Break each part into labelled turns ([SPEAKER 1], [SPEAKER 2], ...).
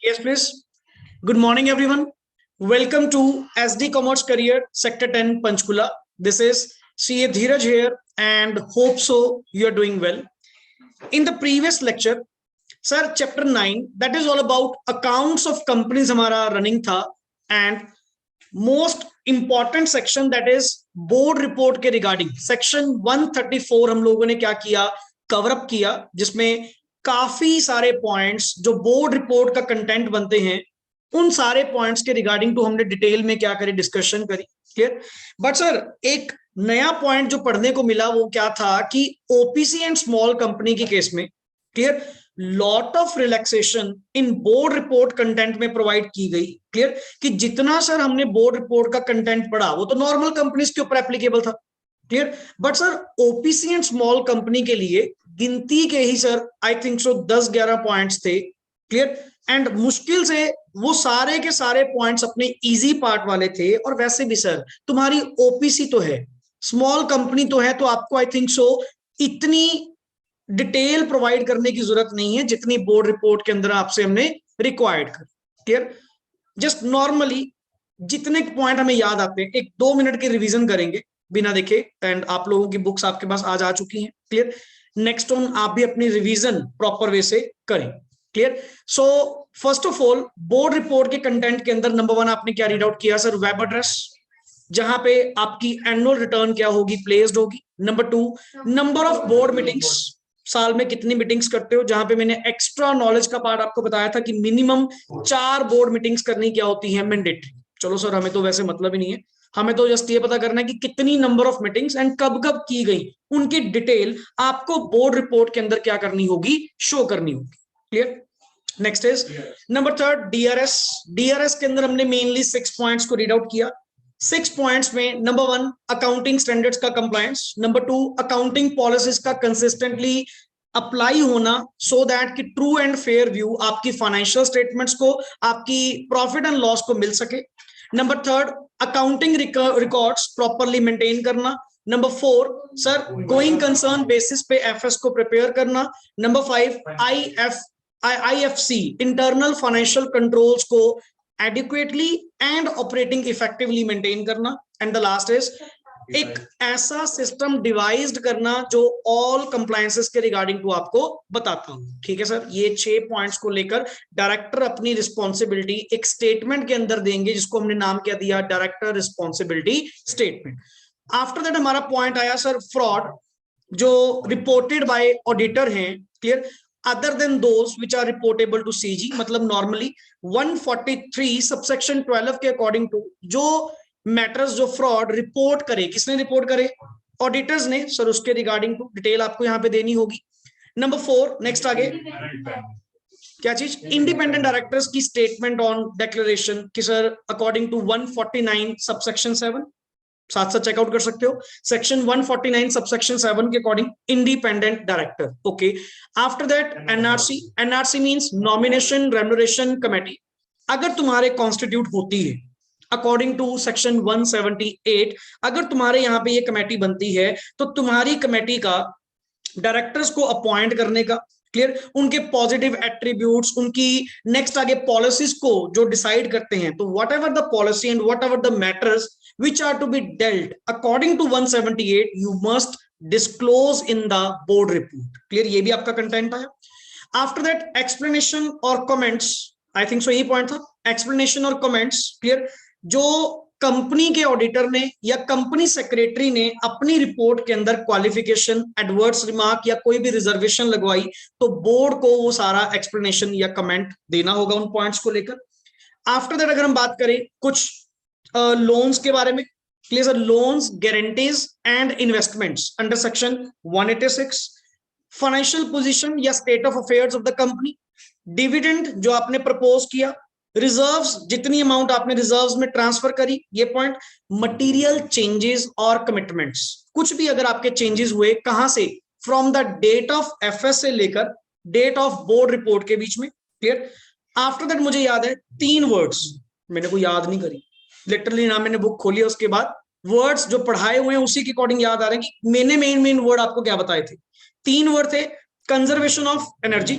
[SPEAKER 1] Yes, please. Good morning, everyone. Welcome to SD Commerce Career Sector 10 Panchkula. This is CA Dheeraj here and hope so you are doing well. In the previous lecture, sir, chapter 9, that is all about accounts of companies हमारा running था and most important section that is board report के regarding section 134 हम लोगों ने क्या किया cover up किया जिसमें काफी सारे पॉइंट्स जो बोर्ड रिपोर्ट का कंटेंट बनते हैं उन सारे पॉइंट्स के रिगार्डिंग टू हमने डिटेल में क्या करी डिस्कशन करी क्लियर। बट सर एक नया पॉइंट जो पढ़ने को मिला वो क्या था कि ओपीसी एंड स्मॉल कंपनी के केस में clear lot of relaxation in board report content में प्रोवाइड की गई क्लियर कि जितना सर हमने बोर्ड रिपोर्ट का कंटेंट पढ़ा वो तो नॉर्मल कंपनीज के ऊपर एप्लीकेबल था clear. But sir OPC and small company के लिए गिनती के ही sir I think so 10-11 points थे क्लियर एंड मुश्किल से वो सारे के सारे पॉइंट्स अपने इजी पार्ट वाले थे। और वैसे भी सर तुम्हारी ओपीसी तो है स्मॉल कंपनी तो है तो आपको आई थिंक सो इतनी डिटेल प्रोवाइड करने की जरूरत नहीं है जितनी बोर्ड रिपोर्ट के अंदर आपसे हमने रिक्वायर्ड कर क्लियर। जस्ट नॉर्मली जितने पॉइंट हमें याद आते हैं एक 2 मिनट की रिवीजन करेंगे बिना देखे एंड आप लोगों की बुक्स आपके पास आज आ चुकी हैं क्लियर। नेक्स्ट ऑन आप भी अपनी रिवीजन प्रॉपर वे से करें clear. So first of all board report के कंटेंट के अंदर नंबर 1 आपने क्या रीड आउट किया सर वेब एड्रेस जहां पे आपकी एनुअल रिटर्न क्या होगी प्लेस्ड होगी। Number 2 number of board meetings साल में कितनी मीटिंग्स करते हो जहां पे मैंने एक्स्ट्रा नॉलेज का पार्ट आपको बताया था कि मिनिमम 4 बोर्ड मीटिंग्स करनी क्या होती है मैंडेटरी। चलो सर हमें तो वैसे मतलब ही नहीं है हमें तो जस्ट ये पता करना है कि कितनी नंबर ऑफ मीटिंग्स एंड कब कब की गई उनकी डिटेल आपको बोर्ड रिपोर्ट के अंदर क्या करनी होगी शो करनी होगी clear. Next is number 3 DRS. DRS के अंदर हमने मेनली 6 पॉइंट्स को रीड आउट किया। 6 पॉइंट्स में नंबर 1 अकाउंटिंग स्टैंडर्ड्स का कंप्लायंस। नंबर 2 अकाउंटिंग पॉलिसीज का कंसिस्टेंटली अप्लाई होना सो दैट कि ट्रू एंड फेयर व्यू आपकी फाइनेंशियल स्टेटमेंट्स को आपकी प्रॉफिट एंड लॉस को मिल सके। Number 3 accounting records properly maintain करना। Number 4 sir going concern basis पे एफएस को प्रिपेयर करना। Number 5 IFC internal financial controls को adequately and operating effectively maintain करना। एंड द लास्ट इज एक ऐसा सिस्टम डिवाइस्ड करना जो ऑल कंप्लायंसेस के रिगार्डिंग टू आपको बताता हूं ठीक है सर। ये 6 पॉइंट्स को लेकर डायरेक्टर अपनी रिस्पॉन्सिबिलिटी एक स्टेटमेंट के अंदर देंगे जिसको हमने नाम क्या दिया director responsibility statement. After that हमारा पॉइंट आया सर फ्रॉड जो रिपोर्टेड बाय ऑडिटर हैं clear other than those which are reportable to CG मतलब normally 143 subsection 12 के अकॉर्डिंग टू जो मैटर्स जो फ्रॉड रिपोर्ट करे किसने रिपोर्ट करे ऑडिटर्स ने सर उसके रिगार्डिंग टू डिटेल आपको यहाँ पे देनी होगी। नंबर 4 नेक्स्ट आगे क्या चीज इंडिपेंडेंट डायरेक्टर्स की स्टेटमेंट ऑन डिक्लेरेशन कि सर अकॉर्डिंग टू 149 सबसेक्शन 7 साथ साथ चेकआउट कर सकते हो सेक्शन 149 सबसेक्शन 7 के according independent director okay. After that NRC. NRC means nomination remuneration committee अगर तुम्हारे कॉन्स्टिट्यूट होती है अकॉर्डिंग टू सेक्शन 178 अगर तुम्हारे यहाँ पे ये कमेटी बनती है तो तुम्हारी कमेटी का डायरेक्टर्स को अपॉइंट करने का क्लियर उनके पॉजिटिव एट्रीब्यूट्स उनकी नेक्स्ट आगे पॉलिसीज को जो डिसाइड करते हैं तो what ever the policy and what ever the matters which are to be dealt according to 178 you must disclose in the board report clear ये भी आपका कंटेंट आया। आफ्टर दैट एक्सप्लेनेशन और कमेंट्स आई थिंक सो यही point था explanation और comments clear जो company के ऑडिटर ने या कंपनी सेक्रेटरी ने अपनी रिपोर्ट के अंदर क्वालिफिकेशन एडवर्स रिमार्क या कोई भी रिजर्वेशन लगवाई तो बोर्ड को वो सारा एक्सप्लेनेशन या कमेंट देना होगा उन पॉइंट्स को लेकर। आफ्टर दैट अगर हम बात करें कुछ लोन्स के बारे में clear sir loans guarantees and investments under section 186 financial position या state of affairs of the company dividend जो आपने प्रपोज किया रिजर्व्स जितनी अमाउंट आपने रिजर्व्स में ट्रांसफर करी ये पॉइंट मटेरियल चेंजेस और कमिटमेंट्स कुछ भी अगर आपके चेंजेस हुए कहां से from the date of FS से लेकर डेट ऑफ बोर्ड रिपोर्ट के बीच में क्लियर। आफ्टर दैट मुझे याद है 3 वर्ड्स मैंने कोई याद नहीं करी लिटरली ना मैंने बुक खोली उसके बाद वर्ड्स जो पढ़ाए हुए हैं उसी के अकॉर्डिंग याद आ रहे हैं कि मैंने मेन वर्ड आपको क्या बताए थे। 3 वर्ड थे conservation of energy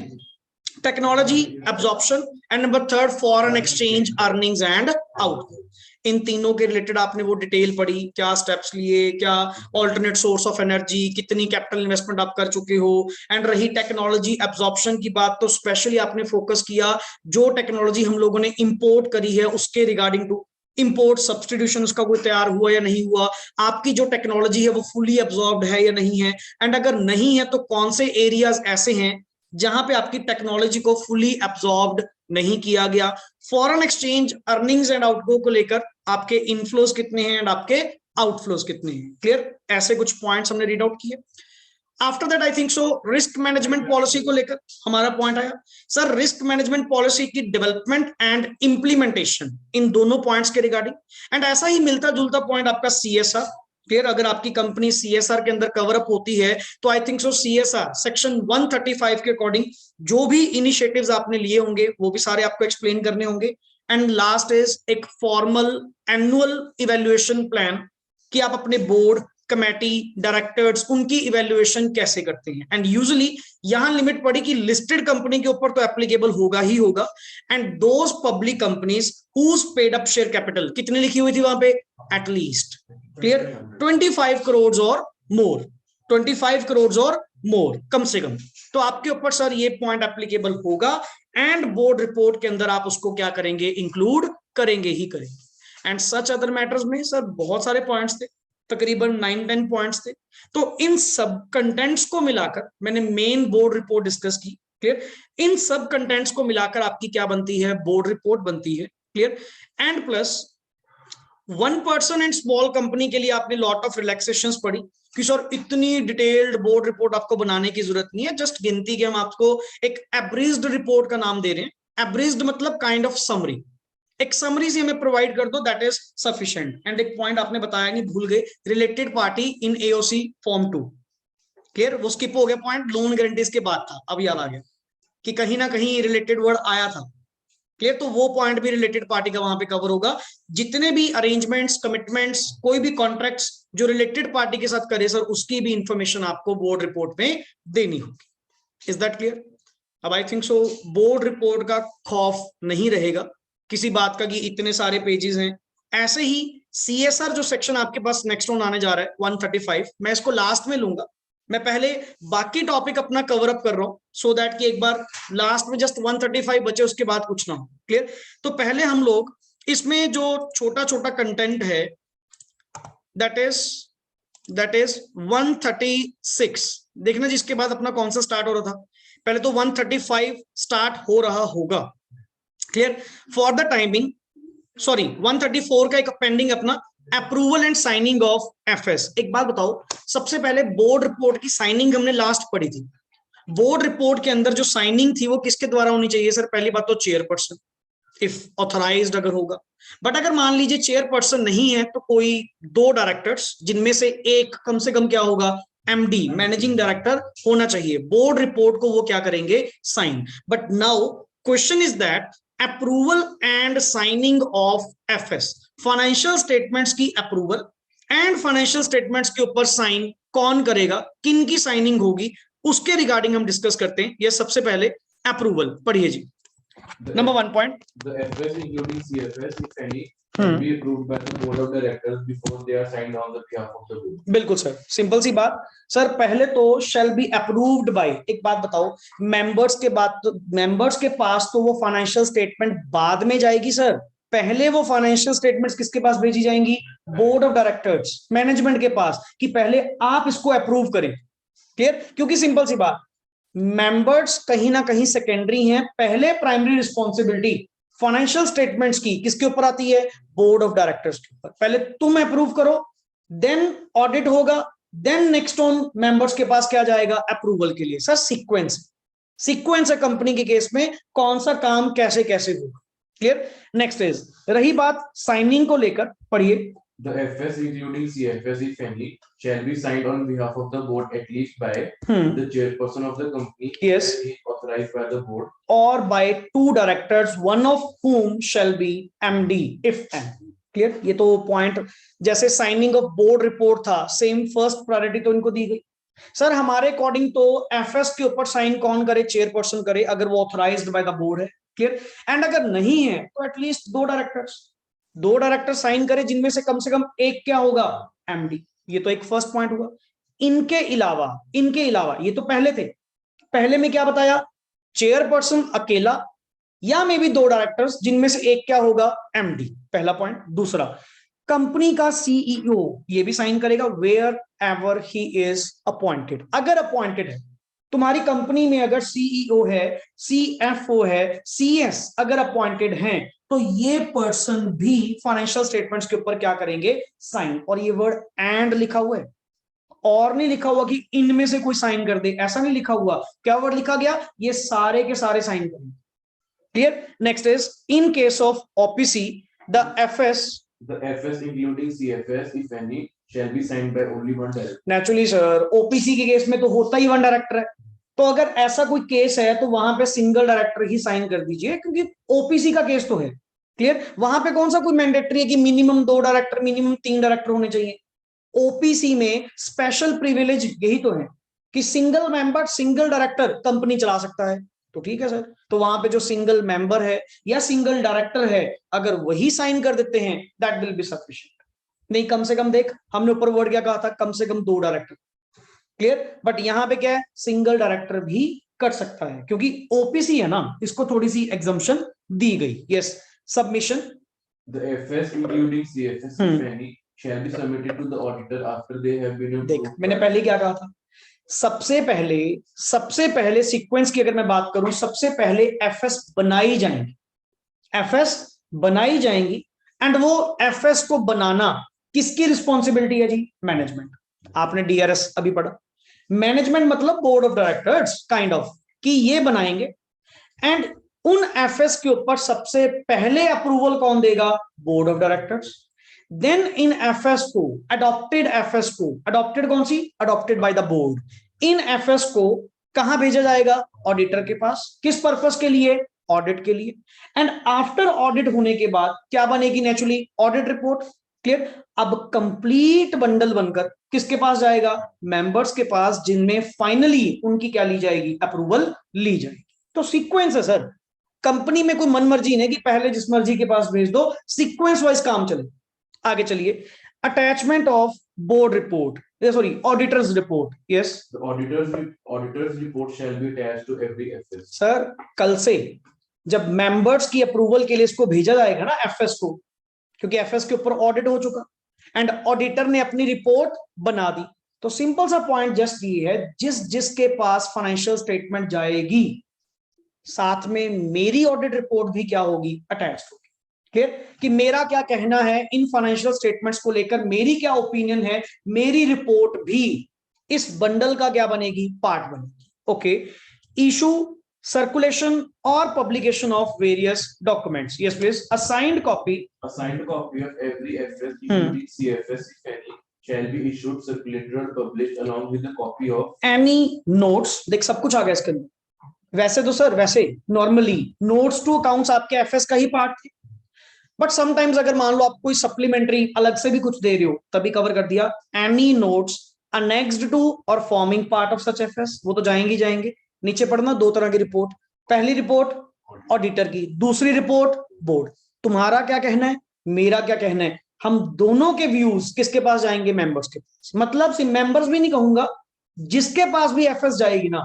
[SPEAKER 1] technology absorption, and number third foreign exchange earnings and outgo. इन तीनों के रिलेटेड आपने वो डिटेल पढ़ी, क्या स्टेप्स लिए, क्या ऑल्टरनेट सोर्स ऑफ एनर्जी, कितनी कैपिटल इन्वेस्टमेंट आप कर चुके हो। एंड रही टेक्नोलॉजी एब्जॉर्प्शन की बात, तो स्पेशली आपने फोकस किया जो टेक्नोलॉजी हम लोगों ने इंपोर्ट करी है उसके रिगार्डिंग टू इंपोर्ट सब्सटीट्यूशन, उसका कोई तैयार हुआ या नहीं हुआ, आपकी जो टेक्नोलॉजी है वो फुली एब्जॉर्ब्ड है या नहीं है, एंड अगर नहीं है तो कौन से एरियाज ऐसे हैं जहां पे आपकी टेक्नोलॉजी को फुली एब्जॉर्ब्ड नहीं किया गया। Foreign exchange earnings and outgo को लेकर आपके इनफ्लोज कितने हैं एंड आपके आउटफ्लोज कितने हैं, क्लियर, ऐसे कुछ पॉइंट्स हमने रीड आउट किए। After that I think so risk management policy को लेकर हमारा पॉइंट आया। सर रिस्क मैनेजमेंट पॉलिसी की डेवलपमेंट एंड इंप्लीमेंटेशन, इन दोनों पॉइंट्स के रिगार्डिंग। एंड ऐसा ही मिलता जुलता पॉइंट आपका सीएसआर, क्लियर, अगर आपकी कंपनी सीएसआर के अंदर कवर अप होती है तो आई थिंक सो सीएसआर सेक्शन 135 के अकॉर्डिंग जो भी इनिशिएटिव्स आपने लिए होंगे वो भी सारे आपको एक्सप्लेन करने होंगे। एंड लास्ट इज एक फॉर्मल एनुअल इवेल्युएशन प्लान कि आप अपने बोर्ड, कमेटी, डायरेक्टर्स, उनकी इवेल्युएशन कैसे करते हैं। एंड यूजुअली यहां लिमिट पड़ी कि लिस्टेड कंपनी के ऊपर तो एप्लीकेबल होगा ही होगा, and those public companies whose paid up share capital, कितनी लिखी हुई थी वहां पे, एटलीस्ट, क्लियर, 25 करोड़ और मोर, 25 करोड़ और मोर कम से कम, तो आपके ऊपर सर ये पॉइंट एप्लीकेबल होगा। एंड बोर्ड रिपोर्ट के अंदर आप उसको क्या करेंगे, इंक्लूड करेंगे ही करेंगे। एंड सच अदर मैटर्स में सर बहुत सारे पॉइंट्स थे, तकरीबन 9-10 पॉइंट्स थे। तो इन सब कंटेंट्स को मिलाकर मैंने मेन बोर्ड रिपोर्ट डिस्कस की, क्लियर, इन सब कंटेंट्स को मिलाकर आपकी क्या बनती है, बोर्ड रिपोर्ट बनती है, clear. And plus 1% and small company के लिए आपने लॉट ऑफ रिलैक्सेशंस पढ़ी कि सर इतनी डिटेल्ड बोर्ड रिपोर्ट आपको बनाने की जरूरत नहीं है, जस्ट गिनती के हम आपको एक एब्रिज्ड रिपोर्ट का नाम दे रहे हैं। एब्रिज्ड मतलब काइंड ऑफ समरी, एक समरी से हमें प्रोवाइड कर दो, दैट इज सफिशिएंट। एंड एक पॉइंट आपने बताया नहीं, भूल गए, रिलेटेड पार्टी इन एओसी फॉर्म 2, क्लियर, वो स्किप हो गया पॉइंट, लोन गारंटीज के बाद था, अब याद आ गया कि कहीं ना कहीं रिलेटेड वर्ड आया था, क्लियर, तो वो पॉइंट भी रिलेटेड पार्टी का वहां पे कवर होगा। जितने भी अरेंजमेंट्स, कमिटमेंट्स, कोई भी कॉन्ट्रैक्ट्स जो रिलेटेड पार्टी के साथ करे सर, उसकी भी इंफॉर्मेशन आपको बोर्ड रिपोर्ट में देनी होगी। Is that clear? अब I think so board report का खौफ नहीं रहेगा किसी बात का कि इतने सारे पेजेस हैं। ऐसे ही सीएसआर जो सेक्शन आपके पास नेक्स्ट ऑन आने जा रहा है 135, मैं इसको लास्ट में लूंगा, मैं पहले बाकी टॉपिक अपना कवर अप कर रहा हूं सो दैट कि एक बार लास्ट में जस्ट 135 बचे, उसके बाद कुछ ना हो, क्लियर। तो पहले हम लोग इसमें जो छोटा छोटा कंटेंट है दैट इज 136 देखना, जिसके बाद अपना कौन सा स्टार्ट हो रहा था, पहले तो 135 स्टार्ट हो रहा होगा, clear. For the timing sorry 134 का एक पेंडिंग अपना approval and signing of FS. एक बात बताओ, सबसे पहले बोर्ड रिपोर्ट की साइनिंग हमने लास्ट पढ़ी थी, बोर्ड रिपोर्ट के अंदर जो साइनिंग थी वो किसके द्वारा होनी चाहिए सर? पहली बात तो चेयरपर्सन, इफ ऑथराइज्ड अगर होगा, बट अगर मान लीजिए चेयरपर्सन नहीं है तो कोई 2 डायरेक्टर्स, जिनमें से एक कम से कम क्या होगा, एमडी, मैनेजिंग डायरेक्टर होना चाहिए। बोर्ड रिपोर्ट को वो क्या करेंगे, sign. But now question is that approval and signing of FS, financial statements की अप्रूवल एंड फाइनेंशियल स्टेटमेंट्स के ऊपर साइन कौन करेगा, किन की साइनिंग होगी, उसके रिगार्डिंग हम डिस्कस करते हैं। ये सबसे पहले अप्रूवल पढ़िए जी, number 1 point,
[SPEAKER 2] The FS including CFS, if any, can be approved by the board of directors before they are signed on the behalf of the board.
[SPEAKER 1] बिल्कुल सर, सिंपल सी बात सर, पहले तो shall be approved by। एक बात बताओ, members के बाद तो मेंबर्स के पास तो वो फाइनेंशियल स्टेटमेंट बाद में जाएगी सर, पहले वो फाइनेंशियल स्टेटमेंट्स किसके पास भेजी जाएंगी, बोर्ड ऑफ डायरेक्टर्स, मैनेजमेंट के पास, कि पहले आप इसको अप्रूव करें, क्लियर। क्योंकि सिंपल सी बात, मेंबर्स कहीं ना कहीं सेकेंडरी हैं, पहले प्राइमरी रिस्पॉन्सिबिलिटी फाइनेंशियल स्टेटमेंट्स की किसके ऊपर आती है, बोर्ड ऑफ डायरेक्टर्स के ऊपर। पहले तुम अप्रूव करो, देन ऑडिट होगा, देन नेक्स्ट ऑन मेंबर्स के पास क्या जाएगा, अप्रूवल के लिए। सर सीक्वेंस है कंपनी के केस में, कौन सा काम कैसे कैसे होगा, क्लियर। नेक्स्ट इज, रही बात साइनिंग को लेकर, पढ़िए।
[SPEAKER 2] The FS including CFS, if any, shall be signed on behalf of the board at least by the chairperson of the company,
[SPEAKER 1] yes,
[SPEAKER 2] authorized by the board,
[SPEAKER 1] or by 2 directors, one of whom shall be MD if any, clear. ये तो point, जैसे signing off board report था, same first priority तो इनको दी गई, sir हमारे according तो FS के ऊपर साइन कौन करे, चेयरपर्सन करे अगर वो ऑथराइज्ड बाय द बोर्ड है, क्लियर। एंड अगर नहीं है तो एटलीस्ट दो डायरेक्टर साइन करे जिनमें से कम एक क्या होगा, एमडी। ये तो एक फर्स्ट पॉइंट हुआ। इनके अलावा ये तो पहले थे, पहले में क्या बताया, चेयरपर्सन अकेला या मे बी दो डायरेक्टर्स जिनमें से एक क्या होगा, एमडी, पहला पॉइंट। दूसरा, कंपनी का सीईओ ये भी साइन करेगा wherever he is appointed. अगर अपॉइंटेड है तुम्हारी कंपनी में, अगर सीईओ है, सीएफओ है, सीएस अगर अपॉइंटेड हैं, तो ये पर्सन भी फाइनेंशियल स्टेटमेंट्स के ऊपर क्या करेंगे, साइन। और ये वर्ड एंड लिखा हुआ है, और नहीं लिखा हुआ कि इनमें से कोई साइन कर दे, ऐसा नहीं लिखा हुआ। क्या वर्ड लिखा गया, ये सारे के सारे साइन करेंगे, clear. Next is in case of OPC the FS,
[SPEAKER 2] The FS including CFS, if any, shall be signed by only one director.
[SPEAKER 1] Naturally sir, OPC के केस में तो होता ही वन डायरेक्टर है, तो अगर ऐसा कोई केस है तो वहां पे सिंगल डायरेक्टर ही साइन कर दीजिए, क्योंकि ओपीसी का केस तो है, क्लियर। वहां पे कौन सा कोई मैंडेटरी है कि मिनिमम 2 डायरेक्टर, मिनिमम 3 डायरेक्टर होने चाहिए। ओपीसी में स्पेशल प्रिविलेज यही तो है कि single member, single director company चला सकता है। तो ठीक है सर, तो वहां पे जो सिंगल मेंबर है या सिंगल डायरेक्टर है, अगर वही साइन कर देते हैं, दैट विल बी सफिशिएंट। नहीं, कम से कम देख, हमने ऊपर वर्ड क्या कहा था, कम से कम 2 डायरेक्टर, क्लियर। बट यहां पे क्या है, सिंगल डायरेक्टर भी कर सकता है, क्योंकि ओपीसी है ना, इसको थोड़ी सी एग्जम्पशन दी गई। Yes, submission.
[SPEAKER 2] The FS including CFS, if any, shall be submitted to the auditor after they have been approved.
[SPEAKER 1] देख, मैंने पहले क्या कहा था, सबसे पहले सीक्वेंस की अगर मैं बात करूं, सबसे पहले एफएस बनाई जाएंगी, एफएस बनाई जाएंगी। एंड वो एफएस को बनाना किसकी रिस्पॉन्सिबिलिटी है जी, मैनेजमेंट। आपने डीआरएस अभी पढ़ा, मैनेजमेंट मतलब board of directors kind of, कि ये बनाएंगे। एंड उन एफएस के ऊपर सबसे पहले अप्रूवल कौन देगा, बोर्ड ऑफ डायरेक्टर्स। देन इन एफएस को, अडॉप्टेड एफएस को, अडॉप्टेड कौन सी, अडॉप्टेड बाय द बोर्ड, इन एफएस को कहां भेजा जाएगा, ऑडिटर के पास। किस पर्पस के लिए, ऑडिट के लिए। एंड आफ्टर ऑडिट होने के बाद क्या बनेगी, नेचुरली ऑडिट रिपोर्ट, क्लियर। अब कंप्लीट बंडल बनकर किसके पास जाएगा, मेंबर्स के पास, जिनमें फाइनली उनकी क्या ली जाएगी, अप्रूवल ली जाएगी। तो सीक्वेंस है सर, कंपनी में कोई मनमर्जी नहीं कि पहले जिस मर्जी के पास भेज दो, सीक्वेंस वाइज काम चले। आगे चलिए, attachment of board report, sorry auditors report. Yes,
[SPEAKER 2] The auditor's report shall be attached to every FS.
[SPEAKER 1] Sir कल से जब मेंबर्स की अप्रूवल के लिए इसको भेजा जाएगा ना एफएस को, क्योंकि एफएस के ऊपर ऑडिट हो चुका एंड ऑडिटर ने अपनी रिपोर्ट बना दी, तो सिंपल सा पॉइंट जस्ट ये है, जिसके पास फाइनेंशियल स्टेटमेंट जाएगी, साथ में मेरी ऑडिट रिपोर्ट भी क्या होगी, अटैच होगी, क्लियर। कि मेरा क्या कहना है इन फाइनेंशियल स्टेटमेंट्स को लेकर, मेरी क्या ओपिनियन है, मेरी रिपोर्ट भी इस बंडल का क्या बनेगी, पार्ट बनेगी। Okay, issue, circulation or publication of various documents. Yes, please. A signed copy
[SPEAKER 2] of every FS, including CFS, if any, shall be issued, circulated or published along with a copy of
[SPEAKER 1] any notes. देख सब कुछ आ गया इसके अंदर। वैसे तो sir, वैसे normally notes to accounts आपके एफएस का ही पार्ट थे, बट समटाइम्स अगर मान लो आप कोई सप्लीमेंट्री अलग से भी कुछ दे रहे हो, तभी कवर कर दिया। एनी नोट्स अनेक्स्ड टू और forming part of such FS, वो तो जाएंगे। नीचे पढ़ना, 2 तरह की रिपोर्ट, पहली रिपोर्ट ऑडिटर की, दूसरी रिपोर्ट बोर्ड। तुम्हारा क्या कहना है, मेरा क्या कहना है, हम दोनों के व्यूज किसके पास जाएंगे, मेंबर्स के पास। मतलब सिर्फ मेंबर्स भी नहीं कहूंगा, जिसके पास भी एफएस जाएगी ना,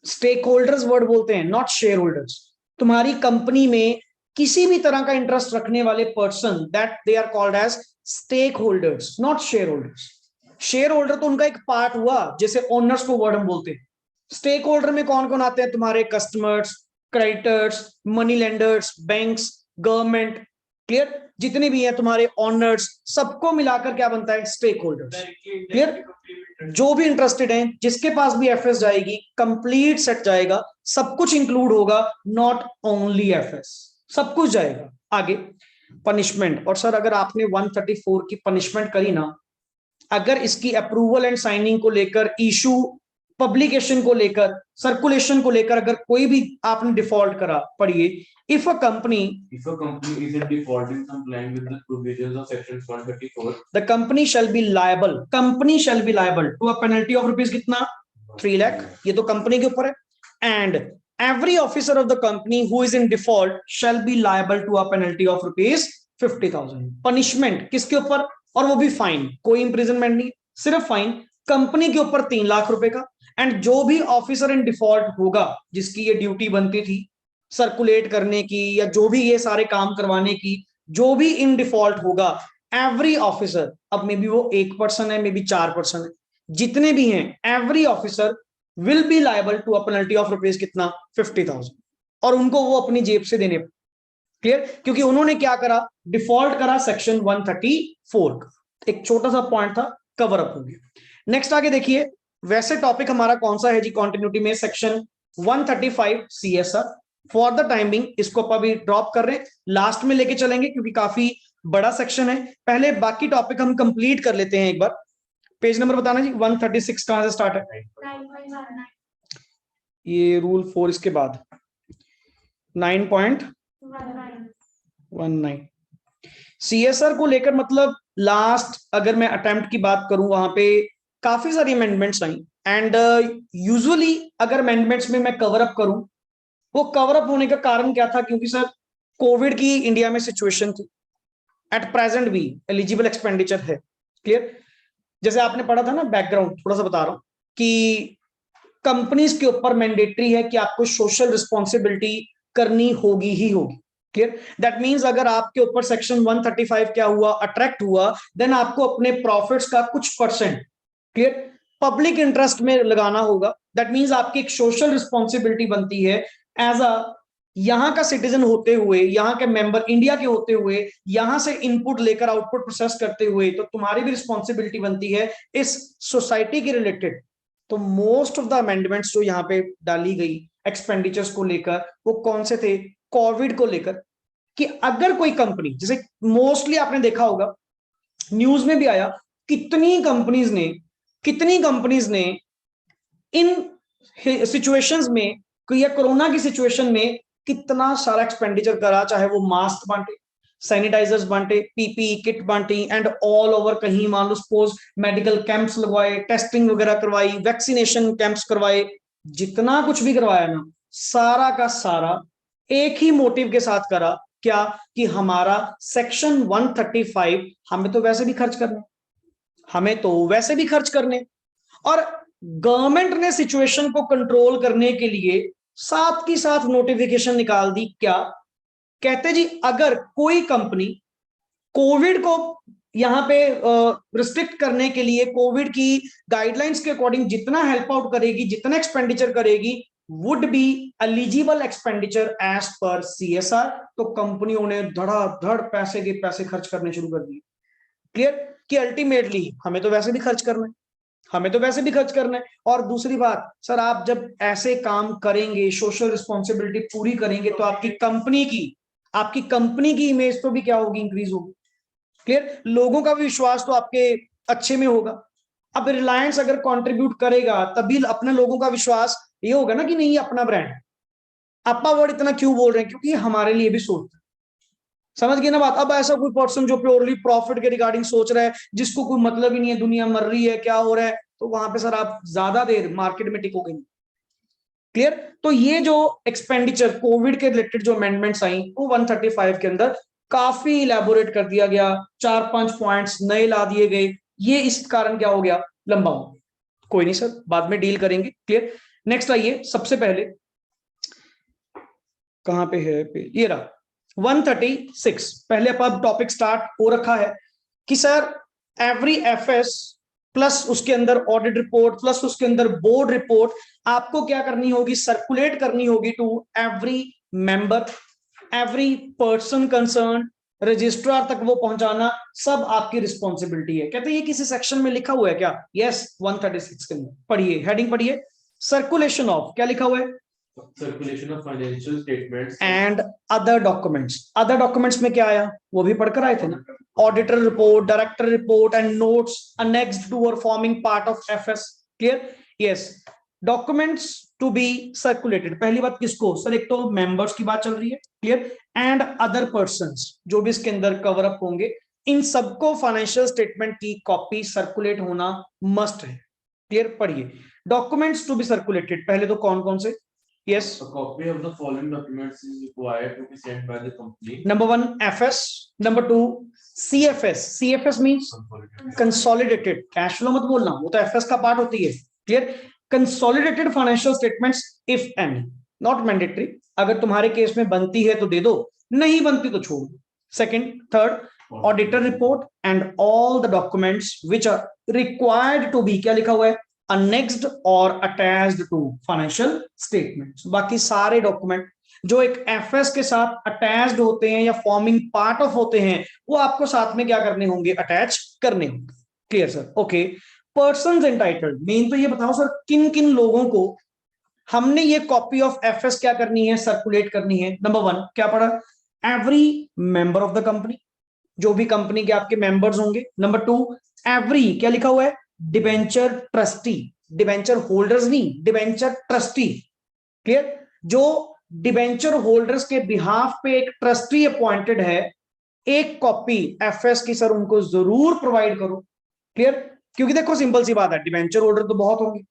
[SPEAKER 1] स्टेक होल्डर्स वर्ड बोलते हैं, नॉट शेयर होल्डर्स। तुम्हारी कंपनी में किसी भी तरह का इंटरेस्ट रखने वाले person, that they are called as stake holders, not share holders. Share holder तो उनका एक पार्ट हुआ, जैसे ओनर्स को वर्ड हम बोलते हैं। स्टेक होल्डर में कौन कौन आते हैं, तुम्हारे customers, creditors, money lenders, banks, government, clear. जितने भी हैं तुम्हारे ऑनर्स, सबको मिलाकर क्या बनता है, स्टेक होल्डर्स, क्लियर। जो भी इंटरेस्टेड हैं, जिसके पास भी एफएस जाएगी, कंप्लीट सेट जाएगा, सब कुछ इंक्लूड होगा, नॉट ओनली एफएस, सब कुछ जाएगा। आगे पनिशमेंट, और सर अगर आपने 134 की पनिशमेंट करी ना, अगर इसकी अप्रूवल एंड साइनिंग को लेकर इशू पब्लिकेशन को लेकर, सर्कुलेशन को लेकर अगर कोई भी आपने डिफॉल्ट करा, पढ़िए, if a company
[SPEAKER 2] is in default in complying with the provisions of section 134,
[SPEAKER 1] the company shall be liable to a penalty of rupees कितना 3 लाख, ये तो कंपनी के ऊपर है, and every officer of the company who is in default shall be liable to a penalty of rupees 50,000. Punishment किसके ऊपर, और वो भी फाइन, कोई इंप्रिजनमेंट नहीं, सिर्फ फाइन कंपनी के ऊपर 3 लाख रुपए का। एंड जो भी ऑफिसर इन डिफॉल्ट होगा, जिसकी ये ड्यूटी बनती थी सर्कुलेट करने की या जो भी ये सारे काम करवाने की, जो भी इन डिफॉल्ट होगा, एवरी ऑफिसर, अब मे बी वो 1 पर्सन है, मे बी 4 पर्सन है, जितने भी हैं, every officer will be liable to a penalty of rupees कितना 50,000, और उनको वो अपनी जेब से देने। क्लियर, क्योंकि उन्होंने क्या करा, डिफॉल्ट करा सेक्शन 134 का। एक छोटा सा पॉइंट था, कवर अप हो गया। नेक्स्ट आगे देखिए, वैसे टॉपिक हमारा कौन सा है जी कंटिन्यूटी में, section 135 CSR. For the timing इसको आप अभी ड्रॉप कर रहे हैं, लास्ट में लेके चलेंगे क्योंकि काफी बड़ा सेक्शन है। पहले बाकी टॉपिक हम कंप्लीट कर लेते हैं एक बार। पेज नंबर बताना जी, 136 कहां से स्टार्ट है? ये रूल 4 इसके बाद 9.19 सीएसआर को लेकर, मतलब लास्ट अगर मैं अटेम्प्ट की बात करूं, वहां पे काफी सारी अमेंडमेंट्स आई, एंड यूजुअली अगर अमेंडमेंट्स में मैं कवर अप करूं, वो कवर अप होने का कारण क्या था, क्योंकि सर कोविड की इंडिया में सिचुएशन थी, एट प्रेजेंट भी एलिजिबल एक्सपेंडिचर है। क्लियर, जैसे आपने पढ़ा था ना, बैकग्राउंड थोड़ा सा बता रहा हूं कि कंपनीज के ऊपर मैंडेटरी है कि आपको सोशल रिस्पॉन्सिबिलिटी करनी होगी ही होगी। क्लियर, दैट मींस अगर आपके ऊपर सेक्शन 135 क्या हुआ, अट्रैक्ट हुआ, देन आपको अपने प्रॉफिट्स का कुछ परसेंट, क्लियर, पब्लिक इंटरेस्ट में लगाना होगा। दैट मींस आपकी एक सोशल रिस्पॉन्सिबिलिटी बनती है एज अ यहां का सिटीजन होते हुए, यहां के मेंबर इंडिया के होते हुए, यहां से इनपुट लेकर आउटपुट प्रोसेस करते हुए, तो तुम्हारी भी रिस्पॉन्सिबिलिटी बनती है इस सोसाइटी के रिलेटेड। तो मोस्ट ऑफ द अमेंडमेंट्स जो यहाँ पे डाली गई एक्सपेंडिचर्स को लेकर, वो कौन से थे, कोविड को लेकर, कि अगर कोई कंपनी, जैसे मोस्टली आपने देखा होगा न्यूज में भी आया, कितनी कंपनीज ने इन सिचुएशंस में या कोरोना की सिचुएशन में कितना सारा एक्सपेंडिचर करा, चाहे वो मास्क बांटे, सैनिटाइजर्स बांटे, पीपी किट बांटी, एंड ऑल ओवर कहीं मान लो सपोज मेडिकल कैंप्स लगवाए, टेस्टिंग वगैरह करवाई, वैक्सीनेशन कैंप्स करवाए, जितना कुछ भी करवाया ना, सारा का सारा एक ही मोटिव के साथ करा, क्या, कि हमारा सेक्शन 135 हमें तो वैसे भी खर्च करने, और गवर्नमेंट ने सिचुएशन को कंट्रोल करने के लिए साथ की साथ नोटिफिकेशन निकाल दी, क्या कहते जी, अगर कोई कंपनी कोविड को यहां पे रिस्ट्रिक्ट करने के लिए कोविड की गाइडलाइंस के अकॉर्डिंग जितना हेल्प आउट करेगी, जितना एक्सपेंडिचर करेगी, would be eligible expenditure as per CSR, तो कंपनियों ने धड़ाधड़ पैसे के पैसे खर्च करने शुरू कर दिए। क्लियर, कि अल्टीमेटली हमें तो वैसे भी खर्च करना है, और दूसरी बात सर, आप जब ऐसे काम करेंगे, सोशल रिस्पॉन्सिबिलिटी पूरी करेंगे, तो आपकी कंपनी की इमेज तो भी क्या होगी, इंक्रीज होगी। क्लियर, लोगों का विश्वास तो आपके अच्छे में होगा। अब रिलायंस अगर कंट्रीब्यूट करेगा, तभी अपने लोगों का विश्वास ये होगा ना कि नहीं, अपना ब्रांड। अपना वर्ड इतना क्यों बोल रहे हैं, क्योंकि हमारे लिए भी सोचते, समझ गए ना बात। अब ऐसा कोई पर्सन जो प्योरली प्रॉफिट के रिगार्डिंग सोच रहा है, जिसको कोई मतलब ही नहीं है, दुनिया मर रही है, क्या हो रहा है, तो वहां पे सर आप ज्यादा देर मार्केट में टिकोगे नहीं। क्लियर, तो ये जो एक्सपेंडिचर कोविड के रिलेटेड जो अमेंडमेंट्स आई, वो 135 के अंदर काफी इलेबोरेट कर दिया गया, 4-5 पॉइंट्स नए ला दिए गए। ये इस कारण क्या हो गया, लंबा हो गया। कोई नहीं सर, बाद में डील करेंगे। क्लियर, नेक्स्ट आइए, सबसे पहले कहां पे है, ये रहा 136। पहले अब टॉपिक स्टार्ट हो रखा है कि सर एवरी एफएस प्लस उसके अंदर ऑडिट रिपोर्ट प्लस उसके अंदर बोर्ड रिपोर्ट आपको क्या करनी होगी, सर्कुलेट करनी होगी to every member, every person concern, registrar तक वो पहुंचाना सब आपकी रिस्पॉन्सिबिलिटी है। कहते हैं ये किसी सेक्शन में लिखा हुआ है क्या? यस, 136 के अंदर पढ़िए, हेडिंग पढ़िए, सर्कुलेशन ऑफ, क्या लिखा हुआ है,
[SPEAKER 2] circulation of financial statements
[SPEAKER 1] and other documents. Other documents में क्या आया, वो भी पढ़कर आए थे ना, auditor report, director report and notes annexed to और forming part of FS. Clear, yes. Documents to be circulated, पहली बात किसको सर, एक तो मेंबर्स की बात चल रही है, क्लियर, एंड अदर पर्संस जो भी इसके अंदर कवर अप होंगे, इन सबको फाइनेंशियल स्टेटमेंट की कॉपी सर्कुलेट होना मस्ट है। क्लियर, पढ़िए, डॉक्यूमेंट्स टू बी सर्कुलेटेड, पहले तो कौन कौन से, yes,
[SPEAKER 2] A copy of the following documents is required to be sent by the company.
[SPEAKER 1] Number 1 FS, number 2 CFS, CFS means consolidated cash flow, मत बोलना वो तो एफएस का पार्ट होती है, clear, consolidated financial statements if any, not mandatory, अगर तुम्हारे case में बनती है तो दे दो, नहीं बनती तो छोड़ दो। Second, third auditor report and all the documents which are required to be, क्या लिखा हुआ है, अनेक्स्ड और अटैच्ड टू फाइनेंशियल स्टेटमेंट्स, बाकी सारे डॉक्यूमेंट जो एक एफएस के साथ अटैच्ड होते हैं या फॉर्मिंग पार्ट ऑफ होते हैं वो आपको साथ में क्या करने होंगे, अटैच करने होंगे। Clear sir, okay. Persons entitled, main तो ये बताओ सर किन किन लोगों को हमने ये कॉपी ऑफ एफएस क्या करनी है, सर्कुलेट करनी है। नंबर 1 क्या पढ़ा, every member of the company, जो भी कंपनी के आपके मेंबर्स होंगे। नंबर 2 एवरी, क्या लिखा हुआ है, डिबेंचर ट्रस्टी, डिबेंचर होल्डर्स नहीं, डिबेंचर ट्रस्टी, क्लियर, जो डिबेंचर होल्डर्स के बिहाफ पे एक ट्रस्टी अपॉइंटेड है, एक कॉपी एफएस की सर उनको जरूर प्रोवाइड करो। क्लियर, क्योंकि देखो सिंपल सी बात है, डिबेंचर होल्डर तो बहुत होंगे,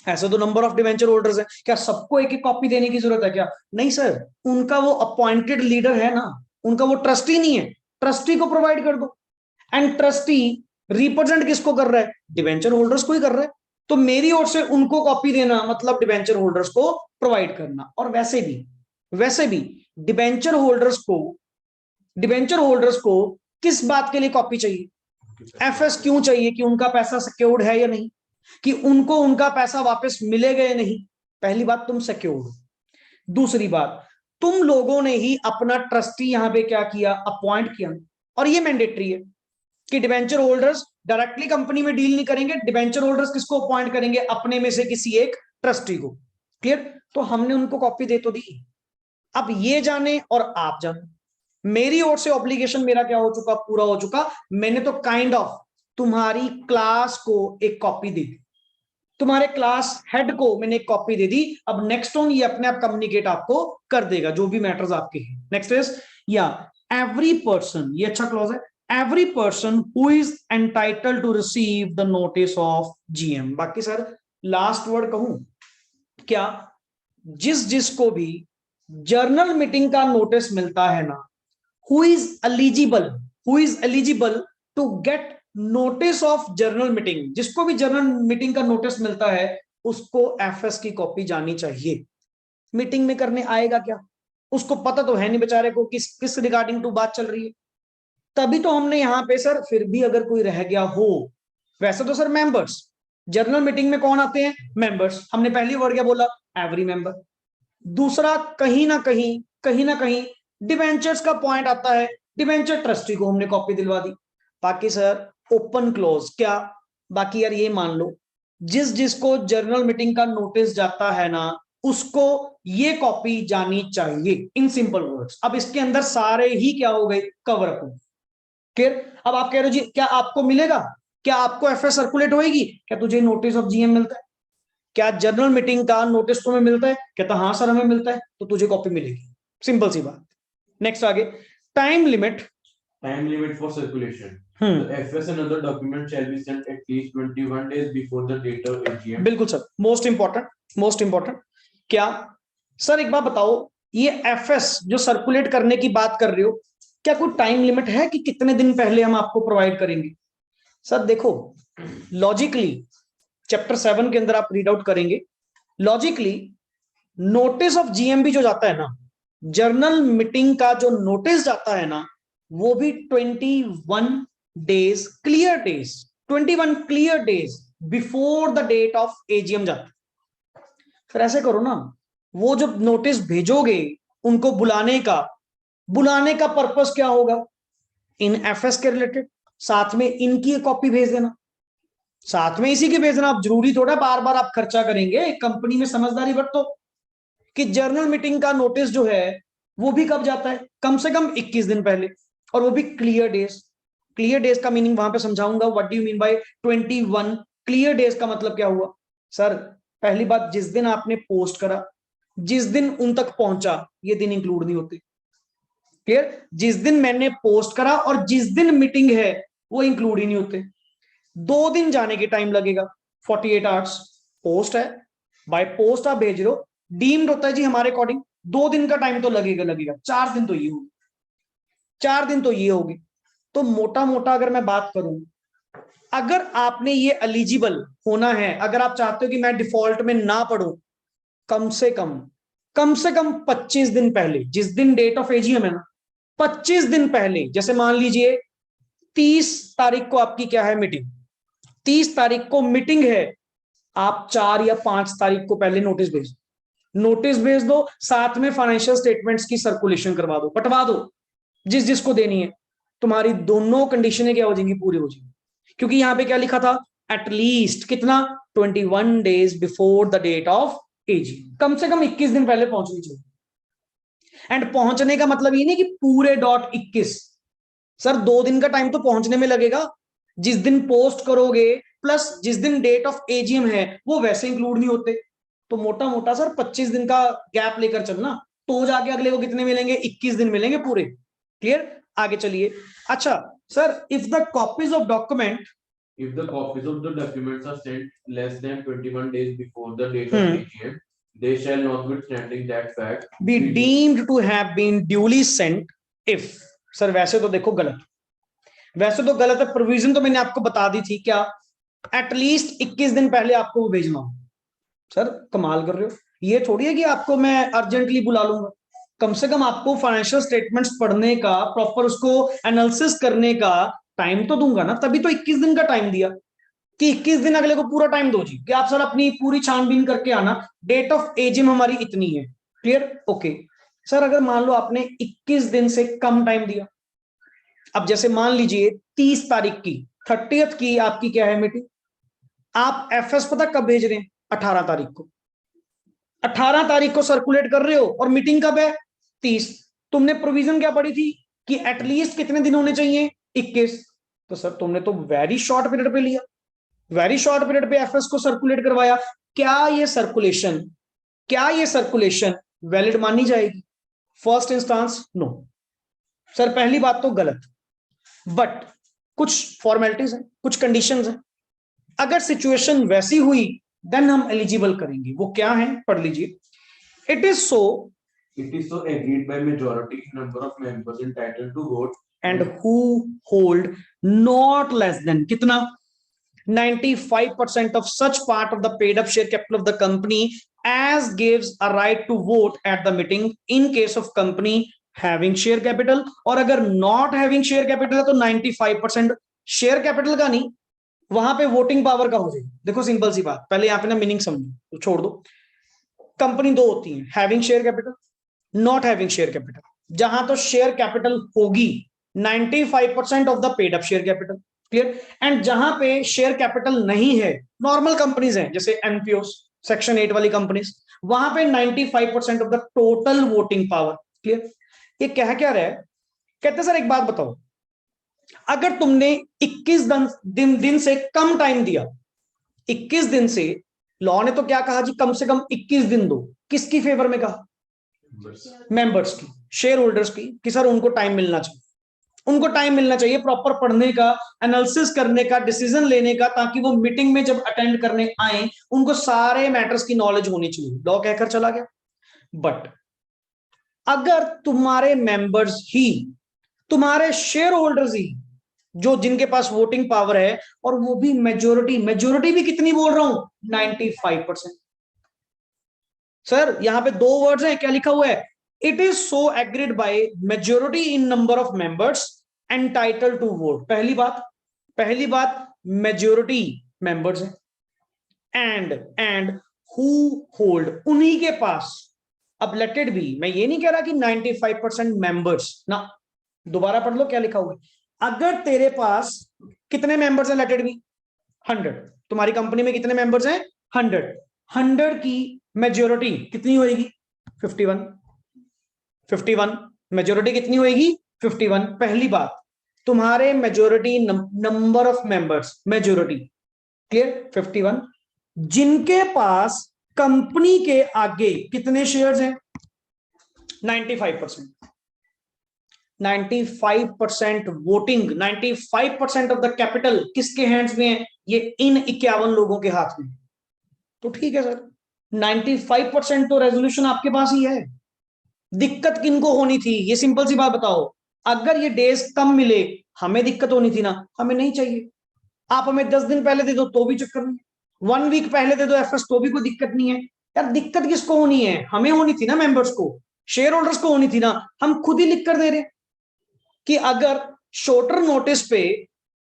[SPEAKER 1] ऐसे तो नंबर ऑफ डिबेंचर होल्डर्स है, क्या सबको एक एक कॉपी देने की जरूरत है क्या, नहीं सर, उनका वो अपॉइंटेड लीडर है ना, उनका वो ट्रस्टी नहीं है, ट्रस्टी को प्रोवाइड कर दो। एंड ट्रस्टी रिप्रेजेंट किसको कर रहा है, डिबेंचर होल्डर्स को ही कर रहा है, तो मेरी ओर से उनको कॉपी देना मतलब डिबेंचर होल्डर्स को प्रोवाइड करना। और वैसे भी डिबेंचर होल्डर्स को किस बात के लिए कॉपी चाहिए, एफएस क्यों चाहिए, कि उनका पैसा सिक्योर्ड है या नहीं, कि उनको उनका पैसा वापस मिलेगा या नहीं, पहली बात तुम सिक्योर्ड हो, दूसरी बात तुम लोगों ने ही अपना ट्रस्टी यहां पे क्या किया, अपॉइंट किया, और ये मैंडेटरी है कि डिबेंचर होल्डर्स डायरेक्टली कंपनी में डील नहीं करेंगे, डिबेंचर होल्डर्स किसको अपॉइंट करेंगे, अपने में से किसी एक ट्रस्टी को। क्लियर, तो हमने उनको कॉपी दे तो दी, अब ये जाने और आप जाने, मेरी ओर से ऑब्लिगेशन मेरा क्या हो चुका, पूरा हो चुका, मैंने तो काइंड ऑफ तुम्हारी क्लास को एक कॉपी दे दी, तुम्हारे क्लास हेड को मैंने एक कॉपी दे दी, अब नेक्स्ट ऑन ये अपने आप कम्युनिकेट आपको कर देगा जो भी मैटर्स आपके हैं। नेक्स्ट इज, या एवरी पर्सन, ये अच्छा क्लॉज है, every person who is entitled to receive the notice of GM, बाकी सर लास्ट वर्ड कहूं क्या, जिसको भी जर्नल मीटिंग का नोटिस मिलता है ना, who is eligible to get notice of journal meeting, जिसको भी जर्नल मीटिंग का नोटिस मिलता है उसको एफएस की कॉपी जानी चाहिए। मीटिंग में करने आएगा क्या, उसको पता तो है नहीं बेचारे को किस रिगार्डिंग टू बात चल रही है, तभी तो हमने यहां पे सर फिर भी अगर कोई रह गया हो, वैसे तो सर मेंबर्स, जर्नल मीटिंग में कौन आते हैं, मेंबर्स, हमने पहली वर्ड क्या बोला, एवरी मेंबर, दूसरा कहीं ना कहीं डिबेंचर्स का पॉइंट आता है, डिबेंचर ट्रस्टी को हमने कॉपी दिलवा दी, बाकी सर ओपन क्लोज क्या, बाकी यार ये मान लो जिसको जर्नल मीटिंग का नोटिस जाता है ना उसको ये कॉपी जानी चाहिए, इन सिंपल वर्ड्स। अब इसके अंदर सारे ही क्या हो गए, कवर अप। क्लियर, अब आप कह रहे हो जी क्या आपको मिलेगा, क्या आपको एफएस सर्कुलेट होएगी, क्या तुझे नोटिस ऑफ जीएम मिलता है, क्या जर्नल मीटिंग का नोटिस तुम्हें मिलता है, कहता हाँ सर हमें मिलता है, तो तुझे कॉपी मिलेगी, सिंपल सी बात। नेक्स्ट आगे, time limit
[SPEAKER 2] for circulation. The FS and other documents shall be sent at least 21 days before the date of AGM.
[SPEAKER 1] बिल्कुल सर, मोस्ट इंपॉर्टेंट क्या सर, एक बात बताओ, ये एफएस जो सर्कुलेट करने की बात कर रहे हो, क्या कोई टाइम लिमिट है कि कितने दिन पहले हम आपको प्रोवाइड करेंगे। सर देखो लॉजिकली चैप्टर 7 के अंदर आप रीड आउट करेंगे, लॉजिकली नोटिस ऑफ जीएमबी जो जाता है ना, जर्नल मीटिंग का जो नोटिस जाता है ना, वो भी 21 days clear days 21 clear days before the date of AGM जाता है। फिर ऐसे करो ना, वो जो नोटिस भेजोगे उनको बुलाने का पर्पस क्या होगा, इन एफएस के रिलेटेड, साथ में इनकी कॉपी भेज देना, साथ में इसी की भेजना। आप जरूरी थोड़ा बार बार आप खर्चा करेंगे, कंपनी में समझदारी बरतो कि जर्नल मीटिंग का नोटिस जो है वो भी कब जाता है, कम से कम 21 दिन पहले, और वो भी क्लियर डेज का मीनिंग वहां पे समझाऊंगा, what do you mean by 21 clear days का मतलब क्या हुआ। सर पहली बात, जिस दिन आपने पोस्ट करा, जिस दिन उन तक पहुंचा, ये दिन इंक्लूड नहीं होते। क्लियर? जिस दिन मैंने पोस्ट करा और जिस दिन मीटिंग है वो इंक्लूड ही नहीं होते। 2 दिन जाने के टाइम लगेगा, 48 आवर्स पोस्ट है, बाय पोस्ट आप भेज रहे हो, डीम्ड होता है जी हमारे अकॉर्डिंग, 2 दिन का टाइम तो लगेगा। 4 दिन तो ये होगी, 4 दिन तो ये होगी। तो मोटा मोटा अगर मैं बात करूं, अगर आपने ये एलिजिबल होना है, अगर आप चाहते हो कि मैं डिफॉल्ट में ना पढ़ूं, कम से कम 25 दिन पहले, जिस दिन डेट ऑफ एजीएम है ना, 25 दिन पहले, जैसे मान लीजिए 30 तारीख को आपकी क्या है मीटिंग, 30 तारीख को मीटिंग है, आप 4 या 5 तारीख को पहले नोटिस भेज दो, साथ में फाइनेंशियल स्टेटमेंट्स की सर्कुलेशन करवा दो, पटवा दो जिस जिसको देनी है। तुम्हारी दोनों कंडीशनें क्या हो जाएंगी, पूरी हो जाएंगी। क्योंकि यहां पे क्या लिखा था, एटलीस्ट कितना, 21 days before the date of AG, कम से कम 21 दिन पहले पहुंचनी चाहिए। एंड पहुंचने का मतलब ये नहीं कि पूरे डॉट 21, सर 2 दिन का टाइम तो पहुंचने में लगेगा। जिस दिन पोस्ट करोगे प्लस जिस दिन डेट ऑफ एजीएम है वो वैसे इंक्लूड नहीं होते। तो मोटा मोटा सर 25 दिन का गैप लेकर चलना, तो जाके अगले को कितने मिलेंगे, 21 दिन मिलेंगे पूरे। क्लियर? आगे चलिए। अच्छा sir, if the copies of document,
[SPEAKER 2] if the copies of the documents are sent less than 21 days before the date of AGM, they shall, notwithstanding that fact,
[SPEAKER 1] be deemed to have been duly sent if, sir वैसे तो देखो गलत, वैसे तो गलत है, provision तो मैंने आपको बता दी थी, क्या एटलीस्ट 21 दिन पहले आपको वो भेजना हो। सर कमाल कर रहे हो, ये थोड़ी है कि आपको मैं अर्जेंटली बुला लूंगा, कम से कम आपको फाइनेंशियल स्टेटमेंट्स पढ़ने का, प्रॉपर उसको एनालिसिस करने का टाइम तो दूंगा ना, तभी तो 21 दिन का टाइम दिया कि 21 दिन अगले को पूरा टाइम दो जी, कि आप सर अपनी पूरी छानबीन करके आना, डेट ऑफ एजीएम हमारी इतनी है। क्लियर? ओके सर, अगर मान लो आपने 21 दिन से कम टाइम दिया, अब जैसे मान लीजिए 30 तारीख की, 30th की आपकी क्या है मीटिंग, आप एफएस पता कब भेज रहे हैं, 18 तारीख को, 18 तारीख को सर्कुलेट कर रहे हो और मीटिंग कब है, 30। तुमने प्रोविजन क्या पढ़ी थी कि एटलीस्ट कितने दिन होने चाहिए, 21। तो सर तुमने तो वेरी शॉर्ट पीरियड पे लिया, वेरी शॉर्ट पीरियड पे एफएस को सर्कुलेट करवाया। क्या ये सर्कुलेशन वैलिड मानी जाएगी? First instance no. सर पहली बात तो गलत, बट कुछ फॉर्मेलिटीज हैं, कुछ कंडीशंस हैं, अगर सिचुएशन वैसी हुई देन हम एलिजिबल करेंगे। वो क्या है, पढ़ लीजिए। It is so
[SPEAKER 2] agreed by majority number of members entitled to vote
[SPEAKER 1] and who hold not less than कितना, 95% of such part of the paid up share capital of the company as gives a right to vote at the meeting in case of company having share capital, और अगर not having share capital है तो 95% share capital का नहीं, वहां पे voting power का हो जाएगी। देखो सिंपल सी बात, पहले यहाँ पे ना मीनिंग समझो, तो छोड़ दो। कंपनी दो होती है, having share capital, not having share capital. जहां तो शेयर कैपिटल होगी 95% of the paid up share capital. Clear? And जहां पे शेयर कैपिटल नहीं है, नॉर्मल कंपनीज हैं जैसे एनपीओ सेक्शन 8 वाली कंपनीज, वहां पे 95% of the total voting power. Clear? ये कह क्या रहा है, कहते सर एक बात बताओ, अगर तुमने 21 दिन से कम टाइम दिया, 21 दिन से, लॉ ने तो क्या कहा जी, कम से कम 21 दिन दो, किसकी फेवर में कहा, मेंबर्स की, शेयर होल्डर्स की, कि सर उनको टाइम मिलना चाहिए, उनको टाइम मिलना चाहिए प्रॉपर पढ़ने का, एनालिसिस करने का, डिसीजन लेने का, ताकि वो मीटिंग में जब अटेंड करने आए उनको सारे मैटर्स की नॉलेज होनी चाहिए। लॉ कहकर चला गया। बट अगर तुम्हारे मेंबर्स ही, तुम्हारे शेयर होल्डर्स ही, जो जिनके पास वोटिंग पावर है, और वो भी मेजोरिटी भी कितनी बोल रहा हूं, 95%। सर यहां पे 2 वर्ड्स हैं, क्या लिखा हुआ है, it is so agreed by majority in number of members entitled to vote. पहली बात मेजोरिटी मेंबर्स है, एंड हु होल्ड, उन्हीं के पास। अब लेट इट बी, मैं ये नहीं कह रहा कि 95% मेंबर्स ना, दोबारा पढ़ लो क्या लिखा हुआ है। अगर तेरे पास कितने मेंबर्स हैं, लेट इट बी 100, तुम्हारी कंपनी में कितने मेंबर्स हैं, 100 की मेजोरिटी कितनी होगी, 51, मेजोरिटी कितनी होगी, 51। पहली बात, तुम्हारे majority number of members, majority, clear, 51, जिनके पास कंपनी के आगे कितने शेयर्स हैं? 95%। 95% वोटिंग, 95% ऑफ द कैपिटल किसके हैंड्स में है? ये इन 51 लोगों के हाथ में। तो ठीक है सर, 95% तो रेजोल्यूशन आपके पास ही है। दिक्कत किनको होनी थी? ये सिंपल सी बात बताओ। अगर ये डेज कम मिले, हमें दिक्कत होनी थी ना, हमें नहीं चाहिए। आप हमें 10 दिन पहले दे दो तो भी चक्कर नहीं, 1 वीक पहले दे दो एफएस तो भी कोई दिक्कत नहीं है। यार दिक्कत किसको होनी है? हमें होनी थी ना, मेंबर्स को, शेयर होल्डर्स को होनी थी ना। हम खुद ही लिख कर दे रहे कि अगर शॉर्टर नोटिस पे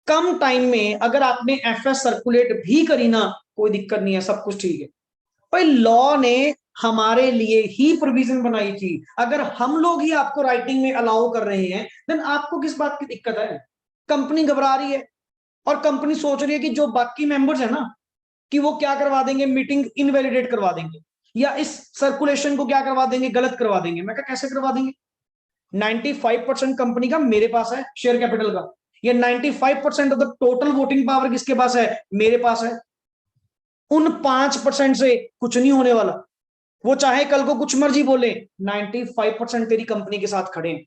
[SPEAKER 1] कम टाइम में अगर आपने एफएस सर्कुलेट भी करी ना, कोई दिक्कत नहीं है, सब कुछ ठीक है। भाई लॉ ने हमारे लिए ही प्रोविजन बनाई थी। अगर हम लोग ही आपको राइटिंग में अलाउ कर रहे हैं, देन आपको किस बात की दिक्कत है? कंपनी घबरा रही है और कंपनी सोच रही है कि जो बाकी मेंबर्स है ना, कि वो क्या करवा देंगे, मीटिंग इनवैलिडेट करवा देंगे, या इस सर्कुलेशन को क्या करवा देंगे, गलत करवा देंगे। मैं कैसे करवा देंगे? 95% कंपनी का मेरे पास है शेयर कैपिटल का, ये 95% of the total voting power किसके पास है? मेरे पास है। उन 5% से कुछ नहीं होने वाला। वो चाहे कल को कुछ मर्जी बोले, 95% तेरी कंपनी के साथ खड़े हैं।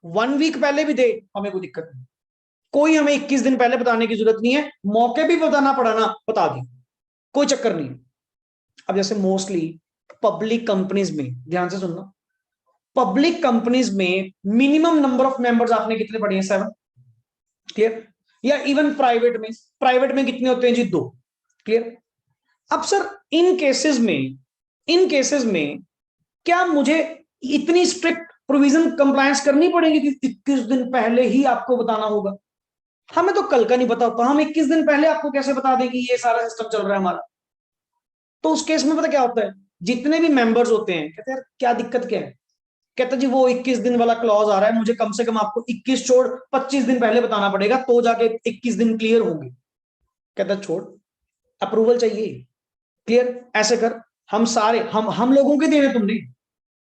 [SPEAKER 1] 1 वीक पहले भी दे, हमें कोई दिक्कत नहीं। कोई हमें 21 दिन पहले बताने की जरूरत नहीं है। मौके भी बताना पड़ा ना, बता दी, कोई चक्कर नहीं। अब जैसे मोस्टली पब्लिक कंपनीज में, ध्यान से सुनना, पब्लिक कंपनीज में मिनिमम नंबर ऑफ मेंबर्स आपने कितने पढ़े हैं? 7। क्लियर? या इवन प्राइवेट में कितने होते हैं जी? 2। क्लियर? अब सर इन केसेस में क्या मुझे इतनी स्ट्रिक्ट प्रोविजन कंप्लायंस करनी पड़ेगी कि 21 दिन पहले ही आपको बताना होगा? हमें तो कल का नहीं पता होता, हम 21 दिन पहले आपको कैसे बता दें कि ये सारा सिस्टम चल रहा है हमारा? तो उस केस में पता क्या होता है, जितने भी मेंबर्स होते हैं कहते हैं यार क्या दिक्कत क्या है? कहता जी वो 21 दिन वाला क्लॉज आ रहा है, मुझे कम से कम आपको 21 छोड़ 25 दिन पहले बताना पड़ेगा, तो जाके 21 दिन क्लियर होंगे। कहता छोड़, अप्रूवल चाहिए। क्लियर? ऐसे कर, हम सारे हम लोगों के देने, तुमने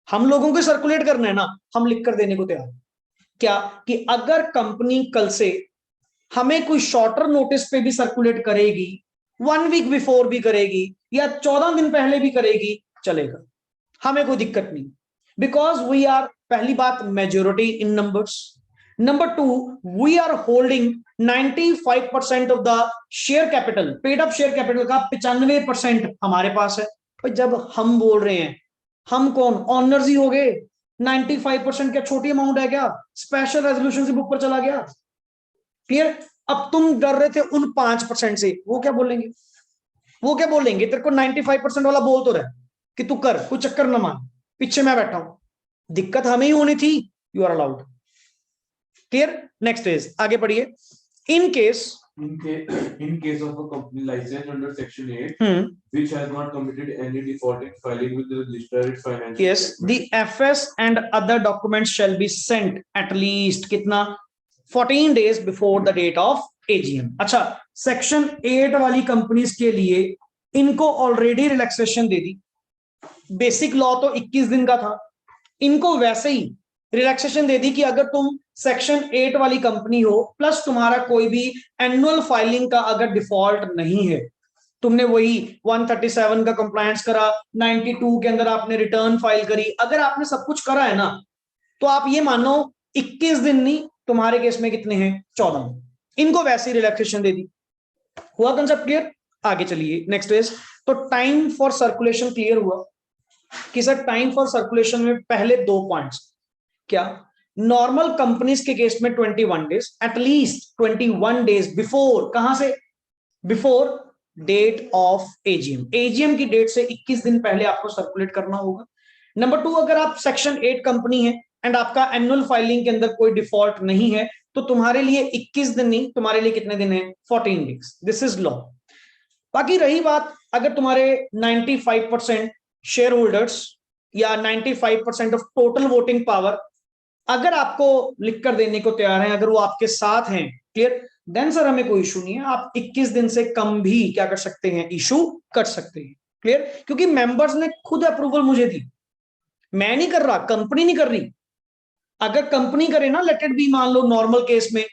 [SPEAKER 1] हम लोगों के सर्कुलेट करना है ना, हम लिख कर देने को तैयार। क्या कि अगर कंपनी कल से हमें कोई शॉर्टर नोटिस पे भी सर्कुलेट करेगी, 1 वीक बिफोर भी करेगी, या 14 दिन पहले भी करेगी, चलेगा, हमें कोई दिक्कत नहीं। बिकॉज वी आर, पहली बात, majority in numbers. Number 2, we are holding 95% of the share capital, paid up share capital का 95% हमारे पास है। तो जब हम बोल रहे हैं, हम कौन? ऑनर्स ही हो गए। 95% क्या छोटी अमाउंट है क्या? स्पेशल रेजोल्यूशन से ऊपर चला गया। क्लियर? अब तुम डर रहे थे उन 5% से, वो क्या बोलेंगे? वो क्या बोलेंगे? तेरे को 95% वाला बोल तो रहा कि तू कर, कोई चक्कर ना मान, पीछे मैं बैठा हूं। दिक्कत हमें ही होनी थी, you are allowed. Clear? Next is, आगे पढ़िए। In case
[SPEAKER 2] in case of a company licensed under section 8 which has not committed any default in filing with the registrar its financial
[SPEAKER 1] yes, the FS and other documents shall be sent at least कितना? 14 days before the date of AGM। अच्छा, section 8 वाली companies के लिए इनको already relaxation दे दी। Basic law तो 21 दिन का था, इनको वैसे ही रिलैक्सेशन दे दी कि अगर तुम सेक्शन 8 वाली कंपनी हो, प्लस तुम्हारा कोई भी एनुअल फाइलिंग का अगर डिफॉल्ट नहीं है, तुमने वही 137 का कंप्लायंस करा, 92 के अंदर आपने रिटर्न फाइल करी, अगर आपने सब कुछ करा है ना, तो आप ये मानो 21 दिन नहीं, तुम्हारे केस में कितने हैं? 14। इनको वैसे रिलैक्सेशन दे दी। हुआ कंसेप्ट क्लियर? आगे चलिए, नेक्स्ट इज, तो टाइम फॉर सर्कुलेशन क्लियर हुआ कि सर टाइम फॉर सर्कुलेशन में पहले 2 पॉइंट्स क्या? नॉर्मल कंपनीज के केस में 21 डेज, एटलीस्ट 21 डेज बिफोर, कहां से? Before date of AGM. AGM की डेट से 21 दिन पहले आपको सर्कुलेट करना होगा। नंबर 2, अगर आप सेक्शन 8 कंपनी है एंड आपका एनुअल फाइलिंग के अंदर कोई डिफॉल्ट नहीं है, तो तुम्हारे लिए 21 दिन नहीं, तुम्हारे लिए कितने दिन है? 14 डेज। This is law. बाकी रही बात, अगर तुम्हारे 95% शेयर होल्डर्स या 95% ऑफ टोटल वोटिंग पावर अगर आपको लिखकर देने को तैयार हैं, अगर वो आपके साथ हैं, क्लियर, देन सर हमें कोई इशू नहीं है, आप 21 दिन से कम भी क्या कर सकते हैं? इशू कर सकते हैं। क्लियर? क्योंकि मेंबर्स ने खुद अप्रूवल मुझे दी, मैं नहीं कर रहा, कंपनी नहीं कर रही। अगर कंपनी करे ना, लेट इट बी, मान लो नॉर्मल केस में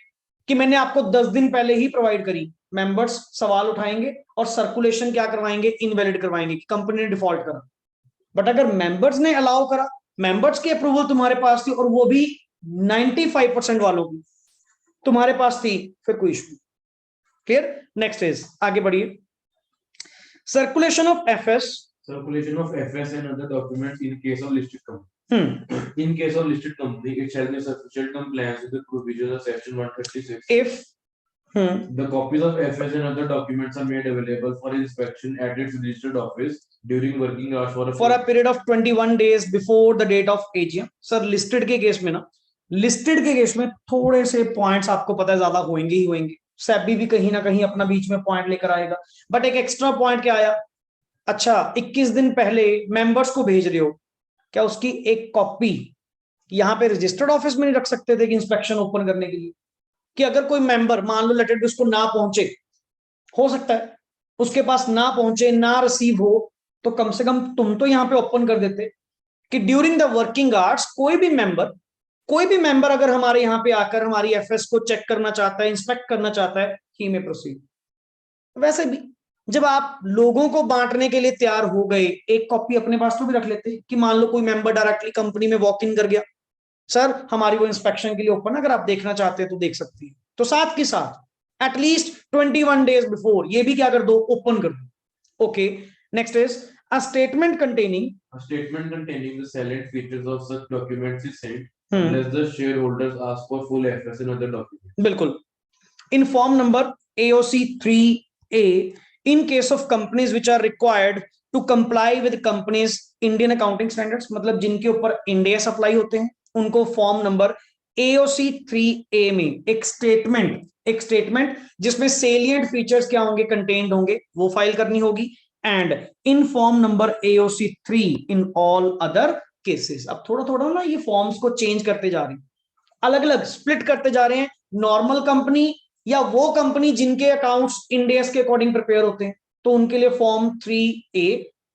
[SPEAKER 1] कि मैंने आपको 10 दिन पहले ही प्रोवाइड करी, मेंबर्स सवाल उठाएंगे और सर्कुलेशन क्या करवाएंगे, इनवैलिड करवाएंगे कि कंपनी ने डिफॉल्ट करा। बट अगर मेंबर्स ने अलाउ करा, मेंबर्स की अप्रूवल तुम्हारे पास थी और वो भी 95% वालों की तुम्हारे पास थी, फिर कोई इशू। क्लियर? नेक्स्ट इज, आगे बढ़िए। Circulation of FS,
[SPEAKER 2] Circulation of FS and other documents in case of listed company. In case of listed company, it shall be sufficient compliance with the provisions of section 136.
[SPEAKER 1] if
[SPEAKER 2] The copies of FS and other documents are made available for inspection at its registered office during working hours
[SPEAKER 1] for a period of 21 days before the date of AGM. Sir listed के case में ना, listed के case में थोड़े से points आपको पता है ज्यादा होंगे ही होंगे, सेबी भी कहीं ना कहीं अपना बीच में पॉइंट लेकर आएगा। बट एक एक्स्ट्रा पॉइंट क्या आया, अच्छा 21 दिन पहले मेंबर्स को भेज रहे हो, क्या उसकी एक कॉपी यहाँ पे रजिस्टर्ड ऑफिस में नहीं रख सकते थे कि इंस्पेक्शन ओपन करने के लिए? कि अगर कोई मेंबर मान लो लेटेड उसको ना पहुंचे, हो सकता है उसके पास ना पहुंचे, ना रिसीव हो, तो कम से कम तुम तो यहाँ पे ओपन कर देते कि ड्यूरिंग द वर्किंग आवर्स कोई भी मेंबर अगर हमारे यहाँ पे आकर हमारी एफएस को चेक करना चाहता है, इंस्पेक्ट करना चाहता है, ही में प्रोसीड। वैसे भी जब आप लोगों को बांटने के लिए तैयार हो गए, एक कॉपी अपने पास तो भी रख लेते कि मान लो कोई मेंबर डायरेक्टली कंपनी में वॉक इन कर गया, सर हमारी वो इंस्पेक्शन के लिए ओपन, अगर आप देखना चाहते हैं तो देख सकती है। तो साथ के साथ एटलीस्ट 21 डेज बिफोर ये भी क्या कर दो, ओपन कर दो। Okay, next is a statement containing
[SPEAKER 2] the salient features of such documents is sent unless the shareholders ask for full FS and other documents.
[SPEAKER 1] बिल्कुल। In form number AOC 3A in case of companies which are required to comply with companies Indian accounting standards, मतलब जिनके ऊपर India apply होते हैं उनको form number AOC 3A में एक statement जिसमें सेलिएंट फीचर्स क्या होंगे, कंटेन्ड होंगे, वो फाइल करनी होगी। And in form number AOC 3 in all other cases. अब थोड़ा थोड़ा ना ये फॉर्म्स को चेंज करते जा रहे हैं, अलग अलग स्प्लिट करते जा रहे हैं। नॉर्मल कंपनी या वो कंपनी जिनके अकाउंट्स इंडियस के अकॉर्डिंग प्रिपेयर होते हैं, तो उनके लिए फॉर्म 3A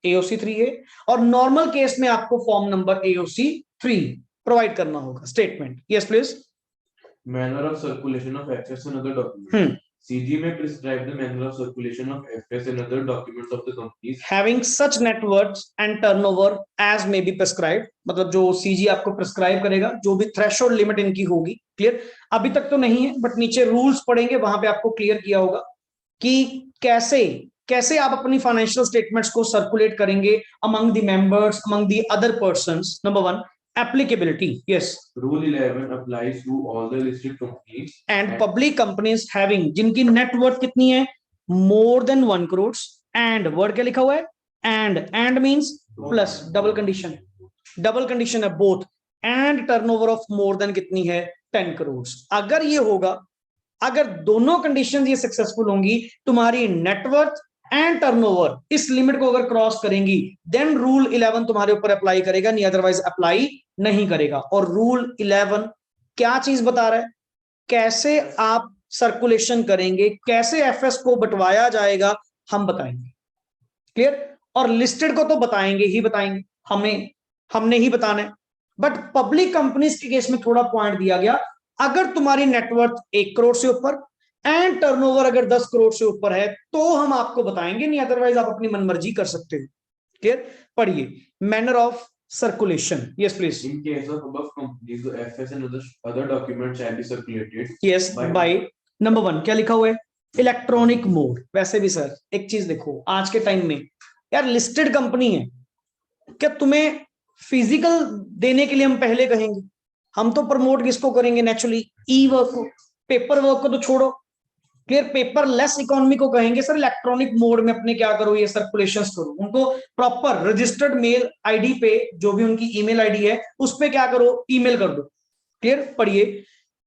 [SPEAKER 1] AOC 3A, और नॉर्मल केस में आपको फॉर्म नंबर AOC 3 प्रोवाइड करना होगा। Statement, yes please.
[SPEAKER 2] Manner of circulation of FS and other documents. CG may prescribe the manner of circulation of FS and other documents of the companies
[SPEAKER 1] having such net worth and turnover as may be prescribed, मतलब जो CG आपको prescribe करेगा, जो भी threshold limit इनकी होगी। Clear? अभी तक तो नहीं है, बट नीचे रूल्स पढ़ेंगे वहां पे आपको क्लियर किया होगा कि कैसे आप अपनी फाइनेंशियल स्टेटमेंट्स को सर्कुलेट करेंगे among the members, among the other persons. Number 1, applicability, yes,
[SPEAKER 2] Rule 11 applies to all the listed companies
[SPEAKER 1] and public companies having, जिनकी नेट वर्थ कितनी है, more than 1 crore, and word क्या लिखा हुआ है, and means plus double condition है both, and turnover of more than कितनी है, 10 crore। अगर ये होगा, अगर दोनों कंडीशन ये सक्सेसफुल होंगी, तुम्हारी नेटवर्थ एंड टर्नओवर इस लिमिट को अगर क्रॉस करेंगी, देन रूल 11 तुम्हारे ऊपर अप्लाई करेगा, नहीं अदरवाइज अप्लाई नहीं करेगा। और रूल 11 क्या चीज बता रहा है, कैसे आप सर्कुलेशन करेंगे, कैसे एफएस को बंटवाया जाएगा, हम बताएंगे। क्लियर? और लिस्टेड को तो बताएंगे, हमने ही बताना है। बट पब्लिक कंपनीज के केस में थोड़ा पॉइंट दिया गया, अगर तुम्हारी नेटवर्थ 1 करोड़ से ऊपर एंड टर्नओवर अगर 10 करोड़ से ऊपर है तो हम आपको बताएंगे, नहीं अदरवाइज आप अपनी मनमर्जी कर सकते हो। क्लियर? पढ़िए, manner of circulation, yes please.
[SPEAKER 2] In case of above companies, the FS and other documents shall be circulated.
[SPEAKER 1] Yes, by number 1 क्या लिखा हुआ है, इलेक्ट्रॉनिक मोड। वैसे भी सर एक चीज देखो, आज के टाइम में यार लिस्टेड कंपनी है, क्या तुम्हें फिजिकल देने के लिए हम पहले कहेंगे? हम तो प्रमोट किसको करेंगे, नेचुरली ई वर्क को, पेपर वर्क को तो छोड़ो। क्लियर? पेपर लेस इकोनॉमी को कहेंगे सर इलेक्ट्रॉनिक मोड में अपने क्या करो, ये सर्कुलेशंस करो, उनको प्रॉपर रजिस्टर्ड मेल आईडी पे, जो भी उनकी ईमेल आईडी है उस पे क्या करो, ईमेल कर दो। क्लियर? पढ़िए,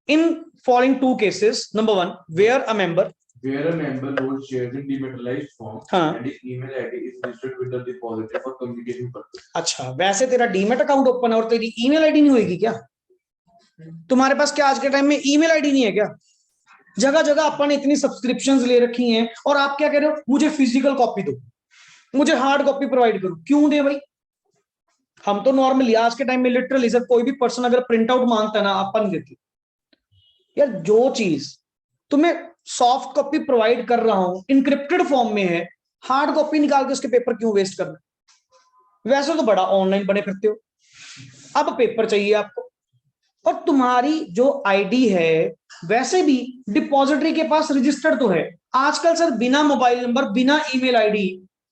[SPEAKER 1] in following 2 cases, number 1, where a member
[SPEAKER 2] holds shares in dematerialized form and his email ID is registered with the depositor for communication purpose.
[SPEAKER 1] अच्छा, वैसे तेरा डीमेट अकाउंट ओपन है और तेरी ईमेल आईडी नहीं होगी क्या? तुम्हारे पास क्या आज के टाइम में ईमेल आईडी नहीं है क्या? जगह जगह अपन ने इतनी सब्सक्रिप्शंस ले रखी हैं, और आप क्या कह रहे हो, मुझे फिजिकल कॉपी दो, मुझे हार्ड कॉपी प्रोवाइड करो। क्यों दे भाई? हम तो नॉर्मली आज के टाइम में लिटरली सर कोई भी पर्सन अगर प्रिंट आउट मांगता है ना, अपन देते यार। जो चीज तुम्हें सॉफ्ट कॉपी प्रोवाइड कर रहा हूं, इनक्रिप्टेड फॉर्म में है, हार्ड कॉपी निकाल के उसके पेपर क्यों वेस्ट करना? वैसे तो बड़ा ऑनलाइन बने फिरते हो, अब पेपर चाहिए आपको। और तुम्हारी जो आईडी है वैसे भी डिपॉजिटरी के पास रजिस्टर्ड तो है। आजकल सर बिना मोबाइल नंबर, बिना ईमेल आईडी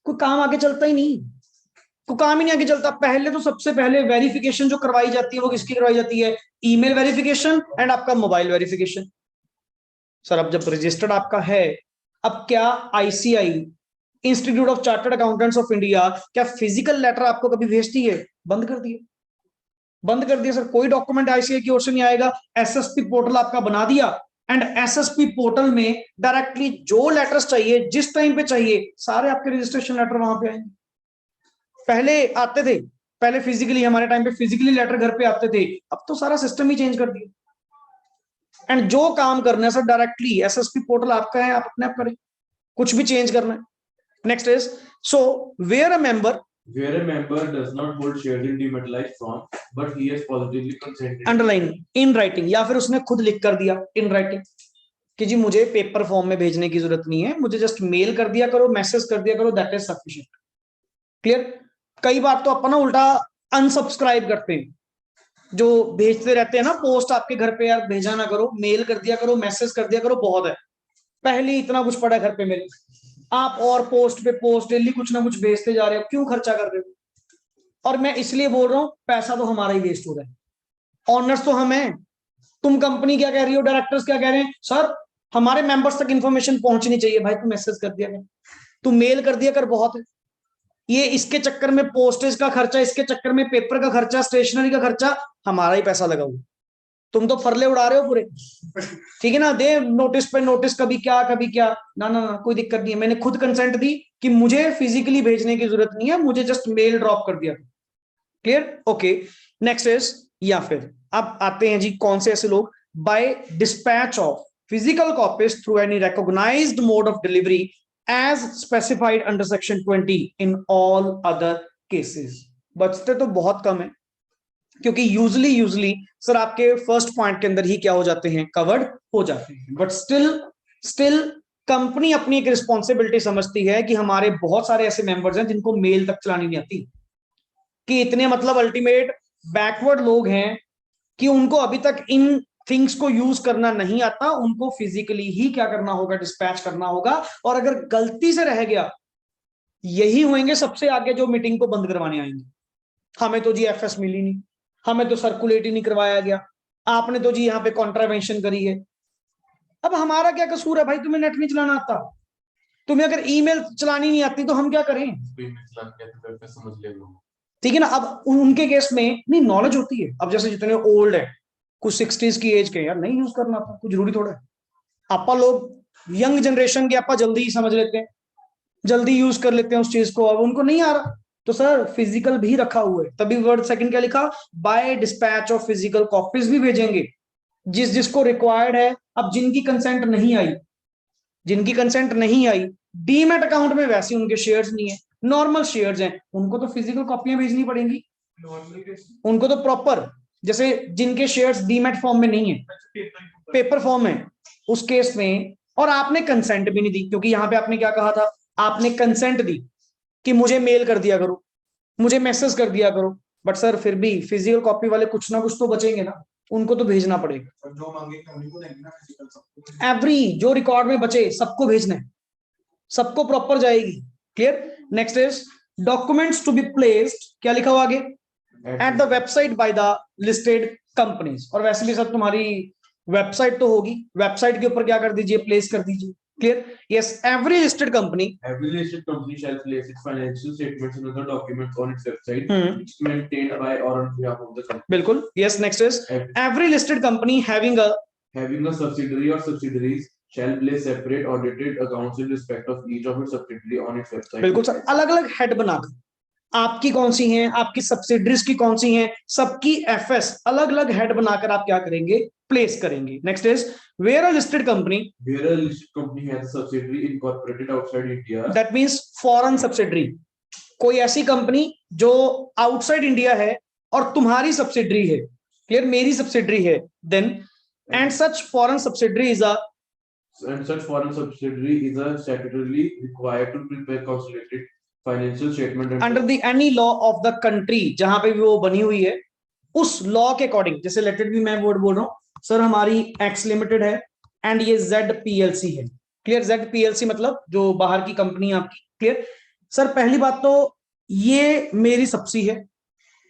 [SPEAKER 1] कोई काम आगे चलता ही नहीं, कोई काम ही नहीं आगे चलता। पहले तो सबसे पहले वेरिफिकेशन जो करवाई जाती है वो किसकी करवाई जाती है? ईमेल वेरिफिकेशन एंड आपका मोबाइल वेरिफिकेशन। सर अब जब रजिस्टर्ड आपका है, अब क्या ICI, institute of chartered accountants of India, क्या फिजिकल लेटर आपको कभी भेजती है? बंद कर दिए, बंद कर दिया सर। कोई डॉक्यूमेंट आईसीआई की ओर से नहीं आएगा। एसएसपी पोर्टल आपका बना दिया एंड एसएसपी पोर्टल में डायरेक्टली जो लेटर्स चाहिए जिस टाइम पे चाहिए सारे आपके रजिस्ट्रेशन लेटर वहां पे आएंगे। पहले आते थे, पहले फिजिकली, हमारे टाइम पे फिजिकली लेटर घर पे आते थे, अब तो सारा सिस्टम ही चेंज कर दिया। एंड जो काम करना है सर डायरेक्टली एसएसपी पोर्टल आपका है, आप अपने आप करें, कुछ भी चेंज करना है। Next is, so where a member
[SPEAKER 2] does not hold shares in dematerialized form, but he has positively consented.
[SPEAKER 1] Underline in writing, या फिर उसने खुद लिख कर दिया इन राइटिंग कि जी मुझे पेपर फॉर्म में भेजने की जरूरत नहीं है, मुझे जस्ट मेल कर दिया करो, मैसेज कर दिया करो, दैट इज सफिशिएंट। क्लियर? कई बार तो अपन ना उल्टा अनसब्सक्राइब करते हैं, जो भेजते रहते हैं ना पोस्ट आपके घर पे, यार भेजा ना करो, मेल कर दिया करो, मैसेज कर दिया करो, बहुत है, पहले इतना कुछ पड़ा घर पे मेरे, आप और पोस्ट पे पोस्ट डेली कुछ ना कुछ भेजते जा रहे हो, क्यों खर्चा कर रहे हो? और मैं इसलिए बोल रहा हूं, पैसा तो हमारा ही वेस्ट हो रहा है, ऑनर्स तो हम हैं। तुम कंपनी क्या कह रही हो, डायरेक्टर्स क्या कह रहे हैं, सर हमारे मेंबर्स तक इंफॉर्मेशन पहुंचनी चाहिए। भाई तू मैसेज कर दिया कर, तू मेल कर दिया कर, बहुत है। ये इसके चक्कर में पोस्टेज का खर्चा, इसके चक्कर में पेपर का खर्चा, स्टेशनरी का खर्चा, हमारा ही पैसा लगा हुआ। तुम तो फरले उड़ा रहे हो पूरे, ठीक है ना? दे नोटिस पे नोटिस, कभी क्या कभी क्या, ना ना ना, कोई दिक्कत नहीं है। मैंने खुद कंसेंट दी कि मुझे फिजिकली भेजने की जरूरत नहीं है, मुझे जस्ट मेल ड्रॉप कर दिया। क्लियर? ओके, नेक्स्ट इज, या फिर अब आते हैं जी कौन से ऐसे लोग, by dispatch of physical copies through any recognised mode of delivery as specified under section 20 in all other cases. बचते तो बहुत कम है, क्योंकि यूजली सर आपके फर्स्ट पॉइंट के अंदर ही क्या हो जाते हैं, कवर्ड हो जाते हैं। बट स्टिल कंपनी अपनी एक रिस्पॉन्सिबिलिटी समझती है कि हमारे बहुत सारे ऐसे मेंबर्स हैं जिनको मेल तक चलानी नहीं आती, कि इतने मतलब अल्टीमेट बैकवर्ड लोग हैं कि उनको अभी तक इन थिंग्स को यूज करना नहीं आता, उनको फिजिकली ही क्या करना होगा, डिस्पैच करना होगा। और अगर गलती से रह गया, यही होंगे सबसे आगे जो मीटिंग को बंद करवाने आएंगे, हमें तो जी एफएस मिली नहीं, हमें तो सर्कुलेट ही नहीं करवाया गया, आपने तो जी यहाँ पे कॉन्ट्रावेंशन करी है। अब हमारा क्या कसूर है भाई? तुम्हें नेट नहीं चलाना आता, तुम्हें अगर ईमेल चलानी नहीं आती तो हम क्या करें?
[SPEAKER 2] समझ ले लो,
[SPEAKER 1] ठीक है ना? अब उनके केस में नहीं नॉलेज होती है। अब जैसे जितने ओल्ड है, कुछ 60s की एज के, यार नहीं यूज करना आता, कुछ जरूरी थोड़ा है। आपा लोग यंग जनरेशन के, आपा जल्दी ही समझ लेते हैं, जल्दी यूज कर लेते हैं उस चीज को। अब उनको नहीं आ रहा, तो सर फिजिकल भी रखा हुआ है, तभी वर्ड सेकंड क्या लिखा, by dispatch of physical copies भी भेजेंगे जिसको रिक्वायर्ड है। अब जिनकी कंसेंट नहीं आई, जिनकी कंसेंट नहीं आई, डीमैट अकाउंट में वैसे उनके शेयर्स नहीं है, नॉर्मल शेयर्स हैं, उनको तो फिजिकल कॉपियां भेजनी पड़ेंगी, उनको तो प्रॉपर, जैसे जिनके शेयर्स डीमैट फॉर्म में नहीं है, पेपर फॉर्म है, उस केस में। और आपने कंसेंट भी नहीं दी, क्योंकि यहां पे आपने क्या कहा था, आपने कंसेंट दी कि मुझे मेल कर दिया करो, मुझे मैसेज कर दिया करो। बट सर फिर भी फिजिकल कॉपी वाले कुछ ना कुछ तो बचेंगे ना, उनको तो भेजना पड़ेगा।
[SPEAKER 3] जो मांगेंगे उन्हीं को देंगे ना, फिजिकल सबको।
[SPEAKER 1] एवरी जो रिकॉर्ड में बचे सबको भेजना है, सबको प्रॉपर जाएगी। Clear? Next is documents to be placed, क्या लिखा हुआ आगे, at the website by the listed companies. और वैसे भी सर तुम्हारी वेबसाइट तो होगी, वेबसाइट के ऊपर क्या कर दीजिए, प्लेस कर दीजिए। Clear? Yes, every listed company
[SPEAKER 2] shall place its financial statements and other documents on its website, which is maintained by or on behalf of the company.
[SPEAKER 1] बिल्कुल। Yes, next is every listed company having a
[SPEAKER 2] subsidiary or subsidiaries shall place separate audited accounts in respect of each of its subsidiary on its website.
[SPEAKER 1] बिल्कुल sir, अलग अलग head बनाकर, आपकी कौन सी हैं, आपकी subsidiaries की कौन सी हैं, सबकी एफएस अलग अलग हेड बनाकर आप क्या करेंगे, प्लेस करेंगे। Next is where a listed company
[SPEAKER 2] has a subsidiary incorporated outside India,
[SPEAKER 1] that means foreign subsidiary, कोई ऐसी कंपनी जो आउटसाइड इंडिया है और तुम्हारी सब्सिडरी है, क्लियर, मेरी सब्सिडरी है, then and such foreign subsidiary is a
[SPEAKER 2] and such foreign subsidiary is a statutorily required to prepare consolidated financial statement
[SPEAKER 1] under the any law of the country जहां पे भी वो बनी हुई है, उस लॉ के अकॉर्डिंग, जैसे लेटेड भी मैं वर्ड बोल रहा हूं सर, हमारी एक्स लिमिटेड है एंड ये जेड पीएलसी है। क्लियर? जेड पीएलसी मतलब जो बाहर की कंपनी है आपकी। Clear sir? पहली बात तो ये मेरी सब्सी है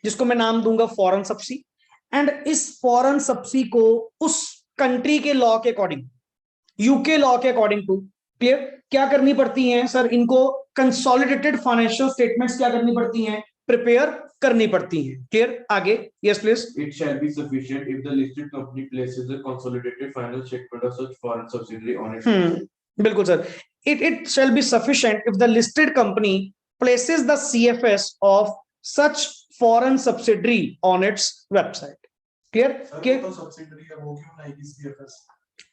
[SPEAKER 1] जिसको मैं नाम दूंगा फॉरेन सब्सी, एंड इस फॉरेन सब्सी को उस कंट्री के लॉ के अकॉर्डिंग, यूके लॉ के अकॉर्डिंग टू, क्लियर, क्या करनी पड़ती हैं सर? इनको कंसोलिडेटेड फाइनेंशियल स्टेटमेंट्स क्या करनी पड़ती हैं? प्रिपेयर करनी पड़ती हैं। क्लियर? आगे yes please.
[SPEAKER 2] It shall be sufficient if the listed company places a consolidated final statement of such foreign subsidiary on its
[SPEAKER 1] बिल्कुल sir. it shall be sufficient if the listed company places the CFS of such foreign subsidiary on its website. Clear?
[SPEAKER 3] Sir तो subsidiary है, वो क्यों बनाएगी CFS?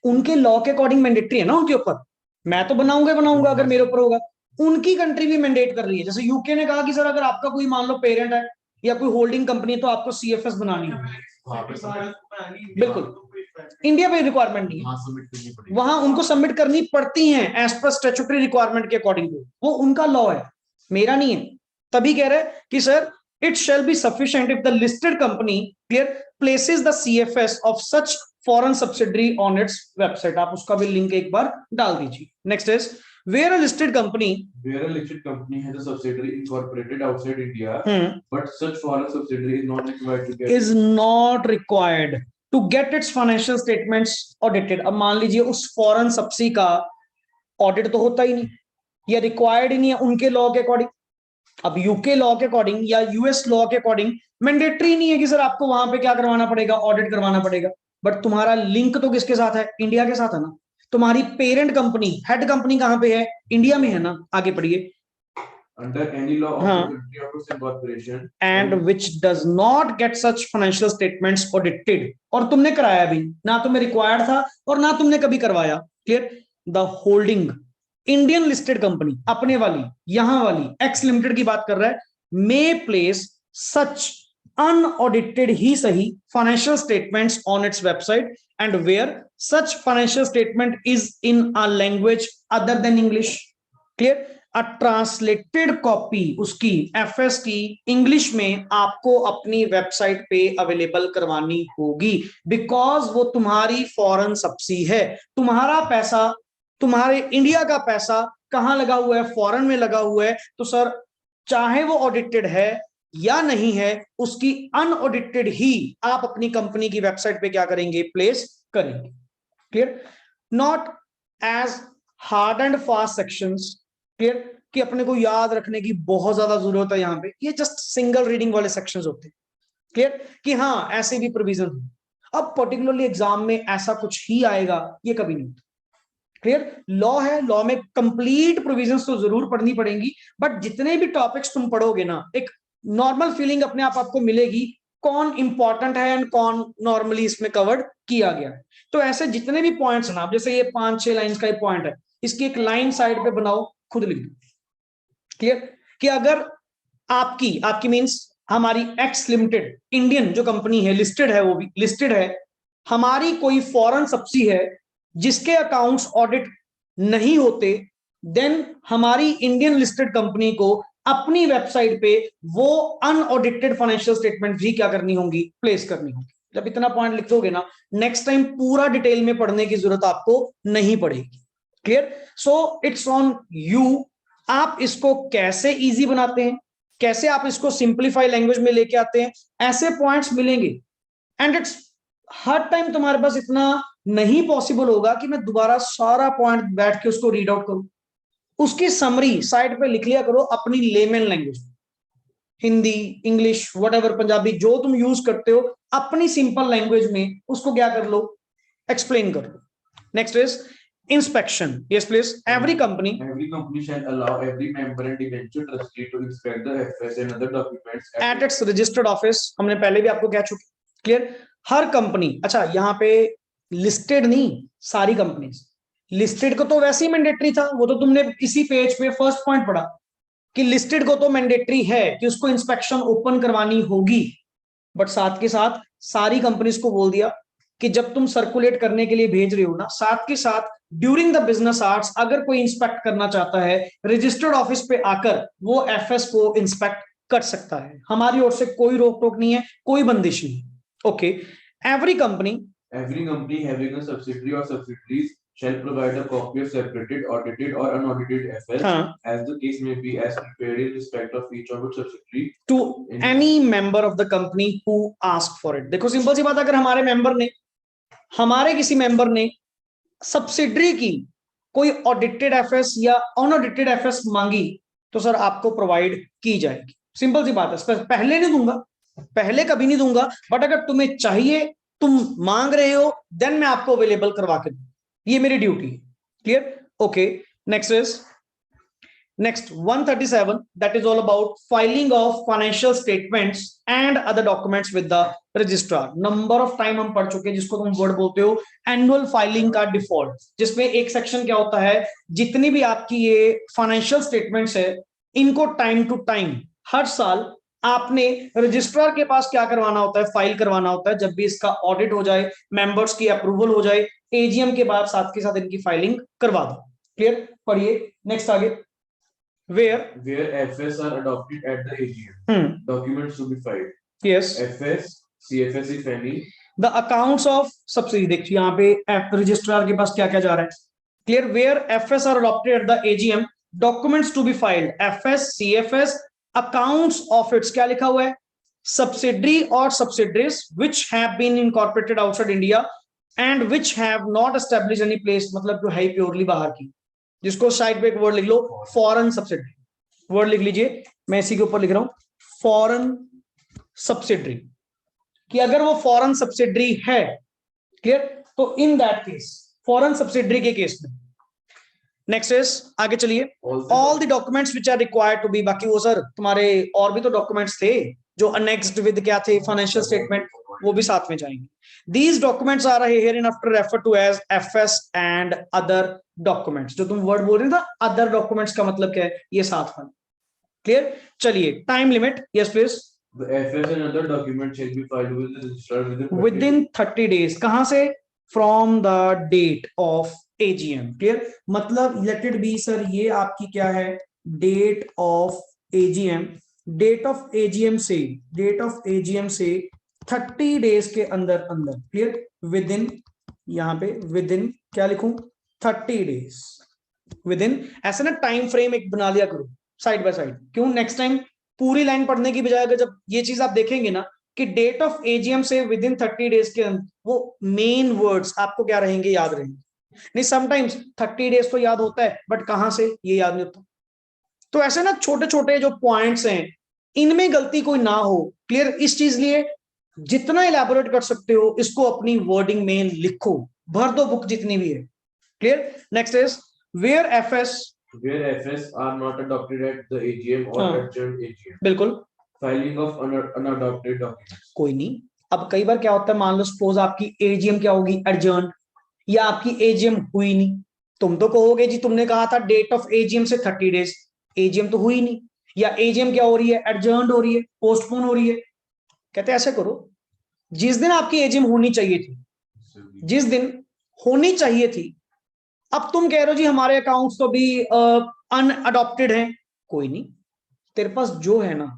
[SPEAKER 1] उनके law के according mandatory है ना उनके ऊपर। मैं तो बनाऊंगा अगर मेरे ऊपर होगा, उनकी कंट्री भी मैंडेट कर रही है। जैसे यूके ने कहा कि सर अगर आपका कोई मान लो पेरेंट है या कोई होल्डिंग कंपनी है तो आपको सीएफएस बनानी है। बिल्कुल, इंडिया में रिक्वायरमेंट नहीं है, वहां उनको सबमिट करनी पड़ती हैं एज पर स्टैट्यूटरी रिक्वायरमेंट के अकॉर्डिंग, वो उनका लॉ है, मेरा नहीं है। तभी कह रहे हैं कि sir it shall be sufficient if the listed company clear places the CFS of such foreign subsidiary on its website. आप उसका भी लिंक एक बार डाल दीजिए। Next is where a listed company
[SPEAKER 2] has a subsidiary incorporated outside India, but such foreign subsidiary is not required
[SPEAKER 1] to get its financial statements audited। अब मान लीजिए उस फॉरेन सब्सिडी का ऑडिट तो होता ही नहीं या रिक्वायर्ड ही नहीं है उनके लॉ के अकॉर्डिंग। अब यूके लॉ के अकॉर्डिंग या यूएस लॉ के अकॉर्डिंग मैंडेटरी नहीं है कि सर आपको वहां पे क्या करवाना पड़ेगा, ऑडिट करवाना पड़ेगा। बट तुम्हारा लिंक तो किसके साथ है? इंडिया के साथ है ना। तुम्हारी पेरेंट कंपनी, हेड कंपनी कहां पे है? इंडिया में है ना। आगे पढ़िए।
[SPEAKER 2] under any law of the country of its incorporation
[SPEAKER 1] and which does not get such financial statements audited। और तुमने कराया भी ना, तुम्हें रिक्वायर्ड था और ना तुमने कभी करवाया। Clear? The holding Indian listed company, अपने वाली यहां वाली एक्स लिमिटेड की बात कर रहा है, मे प्लेस सच unaudited ही सही financial statements on its website and where such financial statement is in a language other than English। clear? a translated copy उसकी FS की इंग्लिश में आपको अपनी वेबसाइट पे अवेलेबल करवानी होगी, बिकॉज वो तुम्हारी फॉरेन सब्सिडी है। तुम्हारा पैसा, तुम्हारे इंडिया का पैसा कहां लगा हुआ है? फॉरेन में लगा हुआ है। तो सर चाहे वो ऑडिटेड है या नहीं है, उसकी अनऑडिटेड ही आप अपनी कंपनी की वेबसाइट पे क्या करेंगे? प्लेस करेंगे। Clear? Not as hard and fast sections. Clear? कि अपने को याद रखने की बहुत ज्यादा जरूरत है यहाँ पे, ये जस्ट सिंगल रीडिंग वाले सेक्शंस होते हैं। क्लियर? कि हाँ ऐसे भी प्रोविजन है। अब पर्टिकुलरली एग्जाम में ऐसा कुछ ही आएगा, ये कभी नहीं होता। क्लियर? लॉ है, लॉ में कंप्लीट प्रोविजंस तो जरूर पढ़नी पड़ेंगी, बट जितने भी टॉपिक्स तुम पढ़ोगे ना, एक नॉर्मल फीलिंग अपने आप आपको मिलेगी कौन इंपॉर्टेंट है एंड कौन नॉर्मली इसमें कवर्ड किया गया है। तो ऐसे जितने भी पॉइंट्स ना, जैसे ये 5-6 लाइंस का पॉइंट है, इसकी एक लाइन साइड पे बनाओ, खुद लिख दो। क्लियर? कि अगर आपकी मींस हमारी एक्स लिमिटेड इंडियन जो कंपनी है, लिस्टेड है, वो भी लिस्टेड है, हमारी कोई फॉरेन सब्सिडी है जिसके अकाउंट्स ऑडिट नहीं होते, देन हमारी इंडियन लिस्टेड कंपनी को अपनी वेबसाइट पे वो अनऑडिटेड फाइनेंशियल स्टेटमेंट भी क्या करनी होंगी? प्लेस करनी होगी। जब इतना पॉइंट लिख दोगे ना, नेक्स्ट टाइम पूरा डिटेल में पढ़ने की जरूरत आपको नहीं पड़ेगी। Clear? So it's on you, आप इसको कैसे इजी बनाते हैं, कैसे आप इसको सिंप्लीफाई लैंग्वेज में लेके आते हैं, ऐसे पॉइंट्स मिलेंगे। एंड इट्स हर टाइम तुम्हारे पास इतना नहीं पॉसिबल होगा कि मैं दोबारा सारा पॉइंट बैठ के उसको रीड आउट करूं। उसकी समरी साइड पे लिख लिया करो अपनी layman language, Hindi, English, whatever, Punjabi, जो तुम यूज करते हो, अपनी सिंपल लैंग्वेज में उसको क्या कर लो? एक्सप्लेन कर लो। Next is inspection। yes please। every company
[SPEAKER 2] shall allow every member and eventual trustee to inspect the FS and other documents
[SPEAKER 1] at its registered office। हमने पहले भी आपको कह चुके। क्लियर? हर कंपनी, अच्छा यहाँ पे लिस्टेड नहीं, सारी कंपनीज। लिस्टेड को तो वैसे ही मैंडेटरी था, वो तो तुमने इसी पेज पे फर्स्ट पॉइंट पढ़ा कि लिस्टेड को तो मैंडेटरी है कि उसको इंस्पेक्शन ओपन करवानी होगी, बट साथ के साथ सारी कंपनीज को बोल दिया कि जब तुम सर्कुलेट करने के लिए भेज रहे हो ना, साथ के साथ ड्यूरिंग द बिजनेस आवर्स अगर कोई इंस्पेक्ट करना चाहता है रजिस्टर्ड ऑफिस पे आकर वो एफएस को इंस्पेक्ट कर सकता है। हमारी ओर से कोई रोक टोक नहीं है, कोई बंदिश नहीं। Okay, every company
[SPEAKER 2] having a subsidiary or subsidiaries shall provide a copy of separated, audited or unaudited FS
[SPEAKER 1] हाँ,
[SPEAKER 2] as the case may be as prepared in respect of each of its subsidiary
[SPEAKER 1] to any member of the company who ask for it. देखो simple सी बात, अगर हमारे किसी मेंबर ने subsidiary की कोई ऑडिटेड एफएस या अनऑडिटेड एफएस मांगी तो सर आपको प्रोवाइड की जाएगी। सिंपल सी बात है, पहले नहीं दूंगा, पहले कभी नहीं दूंगा, बट अगर तुम्हें चाहिए, तुम मांग रहे हो, देन मैं आपको अवेलेबल करवा के दूं, ये मेरी ड्यूटी है। Clear? Okay, next 137, that is all about filing of financial statements and other documents with the registrar। Number of time हम पढ़ चुके हैं जिसको तुम वर्ड बोलते हो एनुअल फाइलिंग का डिफॉल्ट, जिसमें एक सेक्शन क्या होता है, जितनी भी आपकी ये फाइनेंशियल स्टेटमेंट्स है इनको टाइम टू टाइम हर साल आपने रजिस्ट्रार के पास क्या करवाना होता है, फाइल करवाना होता है। जब भी इसका ऑडिट हो जाए, मेंबर्स की अप्रूवल हो जाए, एजीएम के बाद साथ के साथ इनकी फाइलिंग करवा दो। क्लियर? पढ़िए नेक्स्ट आगे। where
[SPEAKER 2] FS are adopted at the AGM, documents to be filed,
[SPEAKER 1] yes,
[SPEAKER 2] FS CFS if any,
[SPEAKER 1] the accounts of subsidiary। देखिए यहाँ पे रजिस्ट्रार के पास क्या क्या जा रहा है। Clear? where FS are adopted at the AGM, documents to be filed, FS CFS accounts of its, क्या लिखा हुआ है, subsidiary or subsidiaries which have been incorporated outside India and which have not established any place, मतलब जो है purely बाहर की, जिसको साइड पे एक वर्ड लिख लो, फॉरेन सब्सिडरी। वर्ड लिख लीजिए, मैं इसी के ऊपर लिख रहा हूं फॉरेन सब्सिडरी, कि अगर वो फॉरेन सब्सिडरी है, क्लियर, तो in that case, foreign subsidiary के केस में। नेक्स्ट इज, आगे चलिए, all the documents which are required to be, बाकी वो सर तुम्हारे और भी तो डॉक्यूमेंट्स थे जो अनेक्स्ड विद क्या थे, फाइनेंशियल स्टेटमेंट, वो भी साथ में जाएंगे। These documents are hereinafter referred to as FS and other documents। जो तुम वर्ड बोल रहे थे, other documents का मतलब क्या है, ये साथ में। क्लियर? चलिए, time limit, yes please.
[SPEAKER 2] the FS and other documents shall be filed with the registrar
[SPEAKER 1] within 30 days। कहां से? From the date of AGM। Clear? मतलब लेट इट बी सर, ये आपकी क्या है, date of AGM, date of AGM से 30 days के अंदर अंदर। क्लियर? विद इन, यहां पे विद इन क्या लिखूं, 30 डेज, विद इन, ऐसे ना टाइम फ्रेम एक बना लिया करो साइड बाय साइड। क्यों? नेक्स्ट टाइम पूरी लाइन पढ़ने की बजाय अगर जब ये चीज आप देखेंगे ना कि डेट ऑफ एजीएम से विद इन 30 डेज के अंदर, वो मेन वर्ड्स आपको क्या रहेंगे, याद रहेंगे। नहीं, समटाइम्स 30 डेज तो याद होता है, बट कहां से ये याद नहीं होता। तो ऐसे ना छोटे छोटे जो पॉइंट्स हैं, इनमें गलती कोई ना हो। क्लियर? इस चीज लिए जितना इलैबोरेट कर सकते हो इसको अपनी वर्डिंग में लिखो, भर दो बुक जितनी भी है। Clear? Next is where
[SPEAKER 2] FS are not adopted at the AGM or adjourned AGM।
[SPEAKER 1] बिल्कुल,
[SPEAKER 2] फाइलिंग ऑफ unadopted documents।
[SPEAKER 1] कोई नहीं। अब कई बार क्या होता है, मान लो सपोज आपकी एजीएम क्या होगी, एडजर्न, या आपकी एजीएम हुई नहीं, तुम तो कहोगे जी तुमने कहा था डेट ऑफ एजीएम से 30 डेज, एजीएम तो हुई नहीं, या एजीएम क्या हो रही है, एडजर्न हो रही है, पोस्टपोन हो रही है। कहते हैं ऐसे करो, जिस दिन आपकी एजीएम होनी चाहिए थी, जिस दिन होनी चाहिए थी, अब तुम कह रहे हो जी हमारे अकाउंट्स तो भी अनअडॉप्टेड हैं। कोई नहीं, तेरे पास जो है ना,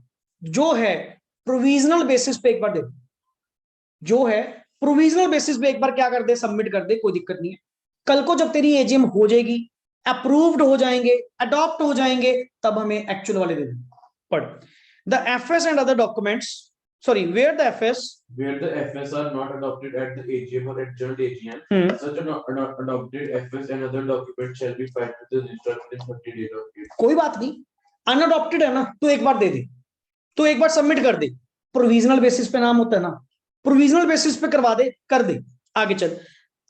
[SPEAKER 1] जो है प्रोविजनल बेसिस पे एक बार दे, जो है प्रोविजनल बेसिस पे एक बार क्या कर दे, सबमिट कर दे, कोई दिक्कत नहीं है। कल को जब तेरी एजीएम हो जाएगी, अप्रूव्ड हो जाएंगे, अडॉप्ट हो जाएंगे, तब हमें एक्चुअल वाले दे देंगे। पढ़, the FS and other documents, sorry, where the
[SPEAKER 2] FS are not adopted at the AGM or adjourned AGM, such an adopted FS and other documents shall be filed with the registrar within 30 days of it।
[SPEAKER 1] कोई बात नहीं, अनअडॉप्टेड है ना, तो एक बार दे दे, तो एक बार submit कर दे, प्रोविजनल बेसिस पे नाम होता है ना, प्रोविजनल बेसिस पे करवा दे, कर दे। आगे चल,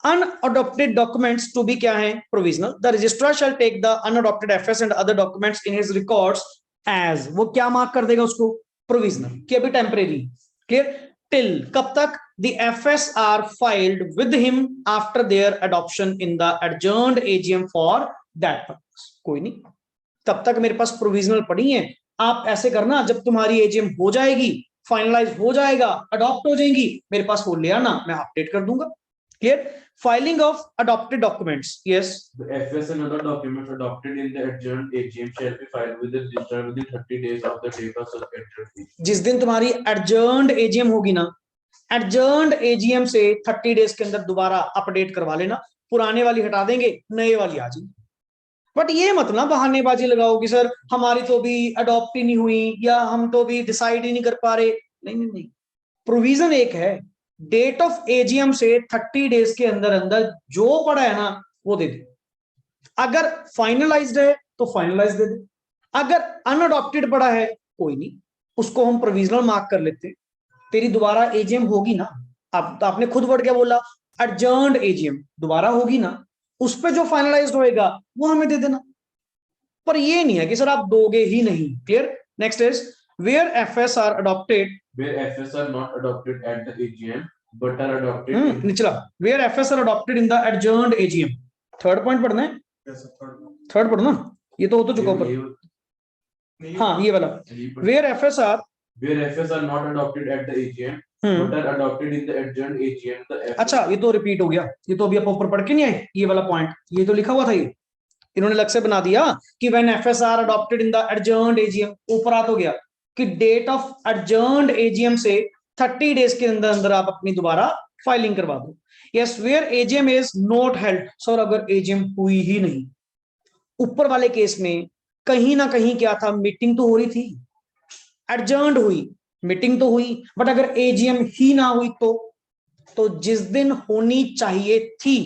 [SPEAKER 1] अनअडॉप्टेड डॉक्यूमेंट्स टू बी क्या है, provisional. The registrar shall take the unadopted FS and other documents in his records as, वो क्या मार्क कर देगा उसको, प्रोविजनल, कि अभी टेम्परेरी। क्लियर? टिल, कब तक, the FS are filed with him after their adoption in the adjourned AGM for that purpose. कोई नहीं, तब तक मेरे पास प्रोविजनल पड़ी है। आप ऐसे करना, जब तुम्हारी एजीएम हो जाएगी, फाइनलाइज हो जाएगा, अडॉप्ट हो जाएंगी, मेरे पास वो ले आना, मैं अपडेट कर दूंगा। Clear? Filing of adopted documents. Yes.
[SPEAKER 2] The FS and other documents adopted in the adjourned AGM shall be filed with the registrar within 30 days of the date of such adjourned.
[SPEAKER 1] जिस दिन तुम्हारी adjourned AGM होगी ना, adjourned AGM से 30 days के अंदर दोबारा update करवा लेना, पुराने वाली हटा देंगे, नए वाली आ जाएगी। बट ये मत ना बहानेबाजी लगाओ कि सर हमारी तो भी अडॉप्ट ही नहीं हुई या हम तो भी डिसाइड ही नहीं कर पा रहे। नहीं नहीं नहीं, प्रोविजन एक है, डेट ऑफ एजीएम से 30 डेज के अंदर अंदर जो पड़ा है ना वो दे दे। अगर फाइनलाइज्ड है तो फाइनलाइज दे दे, अगर अनअडॉप्टेड पड़ा है कोई नहीं, उसको हम प्रोविजनल मार्क कर लेते। तेरी दोबारा एजीएम होगी ना, आपने खुद वर्ड क्या बोला, एडजर्न्ड एजीएम दोबारा होगी ना, उस पे जो फाइनलाइज्ड होएगा वो हमें दे देना। पर ये नहीं है कि सर आप दोगे ही नहीं। Clear? Next is where FS are adopted,
[SPEAKER 2] Where FS are not adopted at the AGM but are adopted in
[SPEAKER 1] निचला where FS are adopted in the adjourned AGM. Third point पढ़ना है,
[SPEAKER 3] Yes, sir, third one.
[SPEAKER 1] Third पढ़ना, ये तो हो तो चुका ऊपर।
[SPEAKER 3] नहीं,
[SPEAKER 1] हाँ ये वाला where FS are,
[SPEAKER 2] where FS are not adopted at the AGM but are adopted in the adjourned AGM the FS
[SPEAKER 1] अच्छा ये तो रिपीट हो गया, ये तो अभी आप ऊपर पढ़ के नहीं आए, ये वाला पॉइंट ये तो लिखा हुआ था, ये इन्होंने अलग से बना दिया कि when FSR adopted in the adjourned AGM, ऊपर आ तो गया कि डेट ऑफ एडजर्न्ड एजीएम से 30 डेज के अंदर अंदर आप अपनी दोबारा फाइलिंग करवा दो। Yes where AGM is not held, sir अगर एजीएम हुई ही नहीं, ऊपर वाले केस में कहीं ना कहीं क्या था, मीटिंग तो हो रही थी, एडजर्न्ड हुई, मीटिंग तो हुई, बट अगर एजीएम ही ना हुई तो जिस दिन होनी चाहिए थी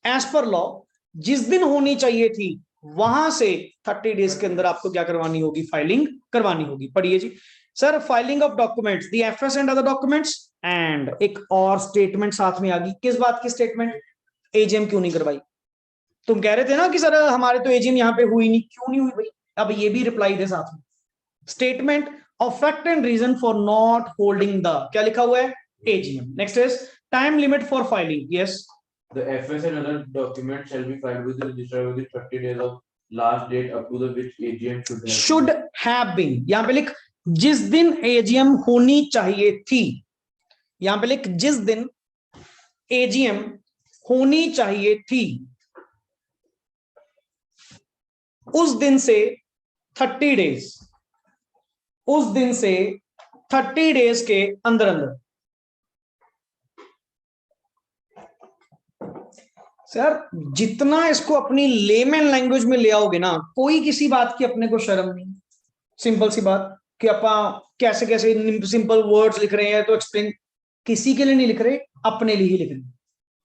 [SPEAKER 1] एज पर लॉ, जिस दिन होनी चाहिए थी वहां से 30 डेज के अंदर आपको क्या करवानी होगी, फाइलिंग करवानी होगी। पढ़िए जी sir, filing of documents, the FS and other documents, and एक और स्टेटमेंट साथ में आ गई। किस बात की स्टेटमेंट? एजीएम क्यों नहीं करवाई? तुम कह रहे थे ना कि सर हमारे तो एजीएम यहाँ पे हुई नहीं, क्यों नहीं हुई भाई? अब ये भी रिप्लाई दे साथ में, statement of fact and reason for not holding the, क्या लिखा हुआ है, AGM. Next is time limit for filing. Yes
[SPEAKER 2] the FS and other documents shall be filed with the registrar within 30 days of last date up to the which AGM
[SPEAKER 1] should have been, यहां पे लिख जिस दिन AGM होनी चाहिए थी, यहां पे लिख जिस दिन एजीएम होनी चाहिए थी उस दिन से 30 डेज, उस दिन से 30 डेज के अंदर अंदर। सर जितना इसको अपनी लेमन लैंग्वेज में ले आओगे ना, कोई किसी बात की अपने को शर्म नहीं। सिंपल सी बात कि अपा कैसे कैसे सिंपल वर्ड्स लिख रहे हैं, तो एक्सप्लेन किसी के लिए नहीं लिख रहे, अपने लिए ही लिख रहे।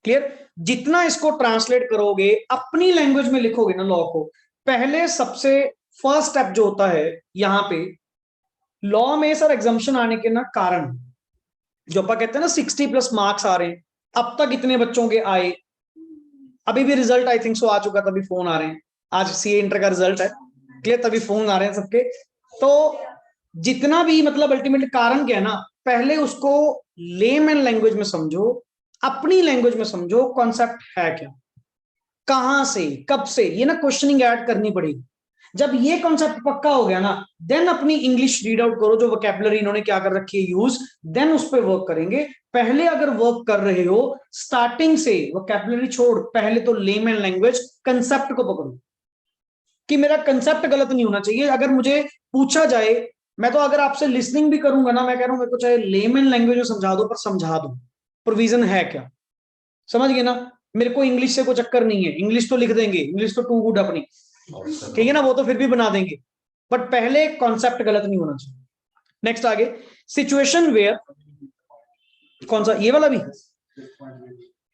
[SPEAKER 1] क्लियर? जितना इसको ट्रांसलेट करोगे, अपनी लैंग्वेज में लिखोगे ना लॉ को, पहले सबसे फर्स्ट स्टेप जो होता है यहाँ पे लॉ में सर एग्जम्पशन आने के ना कारण, जो अपा कहते हैं ना 60+ मार्क्स आ रहे हैं, अब तक इतने बच्चों के आए, अभी भी रिजल्ट आई थिंक सो आ चुका, तभी फोन आ रहे हैं, आज सीए इंटर का रिजल्ट है, क्लियर, तभी फोन आ रहे हैं सबके। तो जितना भी मतलब अल्टीमेटली कारण क्या है ना, पहले उसको लेमन लैंग्वेज में समझो, अपनी लैंग्वेज में समझो, कॉन्सेप्ट है क्या, कहां से, कब से, ये ना क्वेश्चनिंग ऐड करनी पड़ेगी। जब ये कॉन्सेप्ट पक्का हो गया ना, देन अपनी इंग्लिश रीड आउट करो, जो वोकैबुलरी इन्होंने क्या कर रखी है यूज, देन उस पर वर्क करेंगे। पहले अगर वर्क कर रहे हो स्टार्टिंग से, वोकैबुलरी छोड़, पहले तो लेमन लैंग्वेज कंसेप्ट को पकड़ो कि मेरा कंसेप्ट गलत नहीं होना चाहिए। अगर मुझे पूछा जाए, मैं तो अगर आपसे लिसनिंग भी करूंगा ना, मैं कह रहा हूं मेरे को चाहे लेमन लैंग्वेज में समझा दो, पर समझा दो प्रोविजन है क्या, समझ गए ना। मेरे को इंग्लिश से कोई चक्कर नहीं है, इंग्लिश तो लिख देंगे, इंग्लिश तो टू गुड अपनी, ठीक है ना, वो तो फिर भी बना देंगे, बट पहले कॉन्सेप्ट गलत नहीं होना चाहिए। नेक्स्ट आगे, सिचुएशन वेयर, कौन सा, ये वाला भी,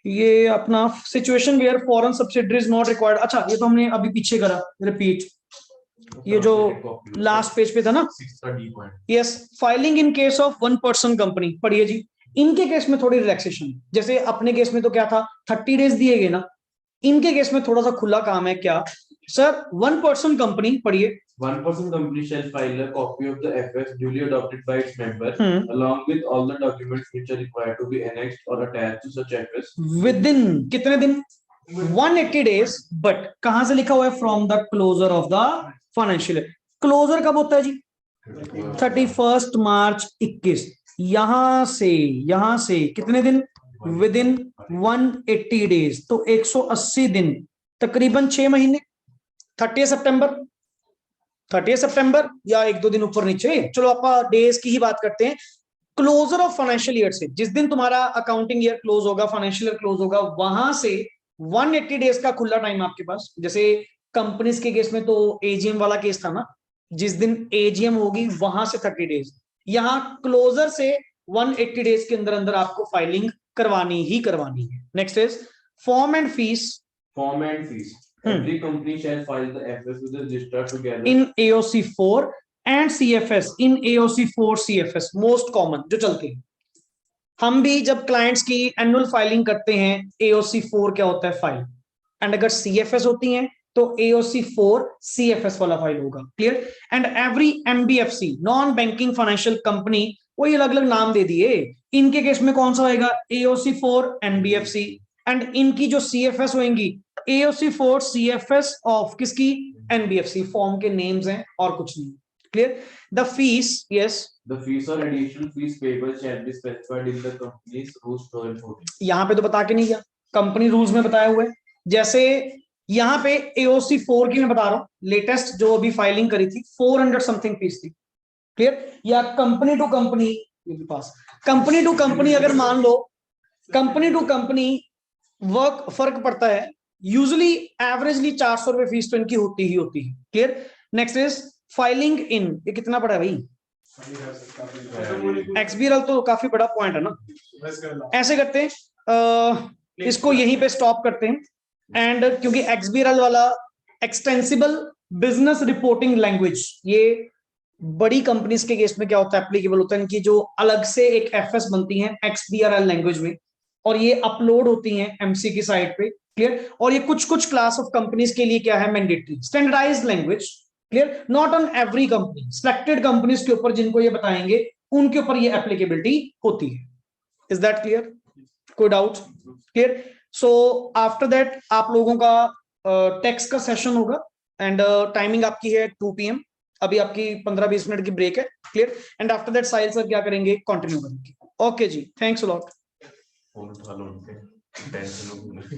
[SPEAKER 1] ये अपना situation where foreign subsidiary is not required. अच्छा ये तो हमने अभी पीछे करा, रिपीट, ये जो लास्ट पेज पे था ना, yes, filing in case of 1 person company. पढ़िए जी, इनके केस में थोड़ी रिलैक्सेशन, जैसे अपने केस में तो क्या था 30 डेज दिए गए ना, इनके केस में थोड़ा सा खुला काम है। क्या सर? 1 पर्सन कंपनी, पढ़िए,
[SPEAKER 2] 1 person company shall file a copy of the FS duly adopted by its member along with all the documents which are required to be annexed or attached to such FS
[SPEAKER 1] within कितने दिन? 180 days, but कहां से लिखा हुआ है? From the closure of the financial year. Closure कब होता है जी? 31 मार्च 21। यहां से कितने दिन? विद इन 180 डेज, तो 180 दिन, तकरीबन 6 महीने। 30 सितंबर या 1-2 दिन ऊपर नीचे, चलो आप डेज की ही बात करते हैं। क्लोजर ऑफ फाइनेंशियल ईयर से, जिस दिन तुम्हारा अकाउंटिंग ईयर क्लोज होगा, फाइनेंशियल ईयर क्लोज होगा, वहां से 180 डेज का खुला टाइम आपके पास। जैसे कंपनीज के केस में तो एजीएम वाला केस था ना, जिस दिन एजीएम होगी वहां से 30 डेज। यहाँ क्लोजर से 180 डेज के अंदर अंदर आपको फाइलिंग करवानी ही करवानी है। Next is form and fees.
[SPEAKER 2] Form and fees. Every company shall file the FS with the registrar together.
[SPEAKER 1] In AOC 4 and CFS, in AOC 4 CFS most common जो चलते हैं। हम भी जब क्लाइंट्स की एनुअल फाइलिंग करते हैं, AOC 4 क्या होता है, फाइल, एंड अगर CFS होती हैं तो AOC 4 CFS वाला फाइल होगा। Clear? And every NBFC, non banking financial company, वही अलग अलग नाम दे दिए, इनके केस में कौन सा होएगा, AOC 4 NBFC, एंड इनकी जो CFS होंगी AOC 4 CFS ऑफ किसकी, NBFC। फॉर्म के नेम्स हैं और कुछ नहीं। Clear? The fees, yes,
[SPEAKER 2] The fees or additional fees payable shall be specified in the company's rules 1214.
[SPEAKER 1] यहाँ पे तो बता के नहीं गया, कंपनी रूल्स में बताया हुआ है। जैसे यहाँ पे AOC 4 की मैं बता रहा हूँ, लेटेस्ट जो अभी फाइलिंग करी थी 400 समथिंग फीस थी। क्लियर? या कंपनी टू कंपनी, पास कंपनी टू कंपनी अगर मान लो, कंपनी टू कंपनी वर्क फर्क पड़ता है, यूजुअली एवरेजली 400 रुपए फीस तो इनकी होती ही होती है। क्लियर? नेक्स्ट इज फाइलिंग इन, ये कितना पड़ा है भाई, XBRL तो काफी बड़ा पॉइंट है ना। ऐसे करते हैं, इसको यहीं पे स्टॉप करते हैं, एंड क्योंकि XBRL वाला एक्सटेंसिबल बिजनेस रिपोर्टिंग लैंग्वेज, ये बड़ी कंपनीज के केस में क्या होता है, एप्लीकेबल होता है, इनकी जो अलग से एक FS बनती है XBRL लैंग्वेज में, और ये अपलोड होती हैं MC की साइट पे। क्लियर? और ये कुछ कुछ क्लास ऑफ कंपनीज के लिए क्या है, mandatory standardised language. Clear? Not on every company, selected companies के ऊपर जिनको ये बताएंगे उनके ऊपर ये एप्लीकेबिलिटी होती है। Is that clear? कोई doubt? Clear? So after that आप लोगों का टेक्स्ट का सेशन होगा, एंड टाइमिंग आपकी है 2 PM। अभी आपकी 15-20 मिनट की ब्रेक है। Clear? And after that Sahil sir क्या करेंगे, कंटिन्यू करेंगे। ओके जी, थैंक्स अ लॉट।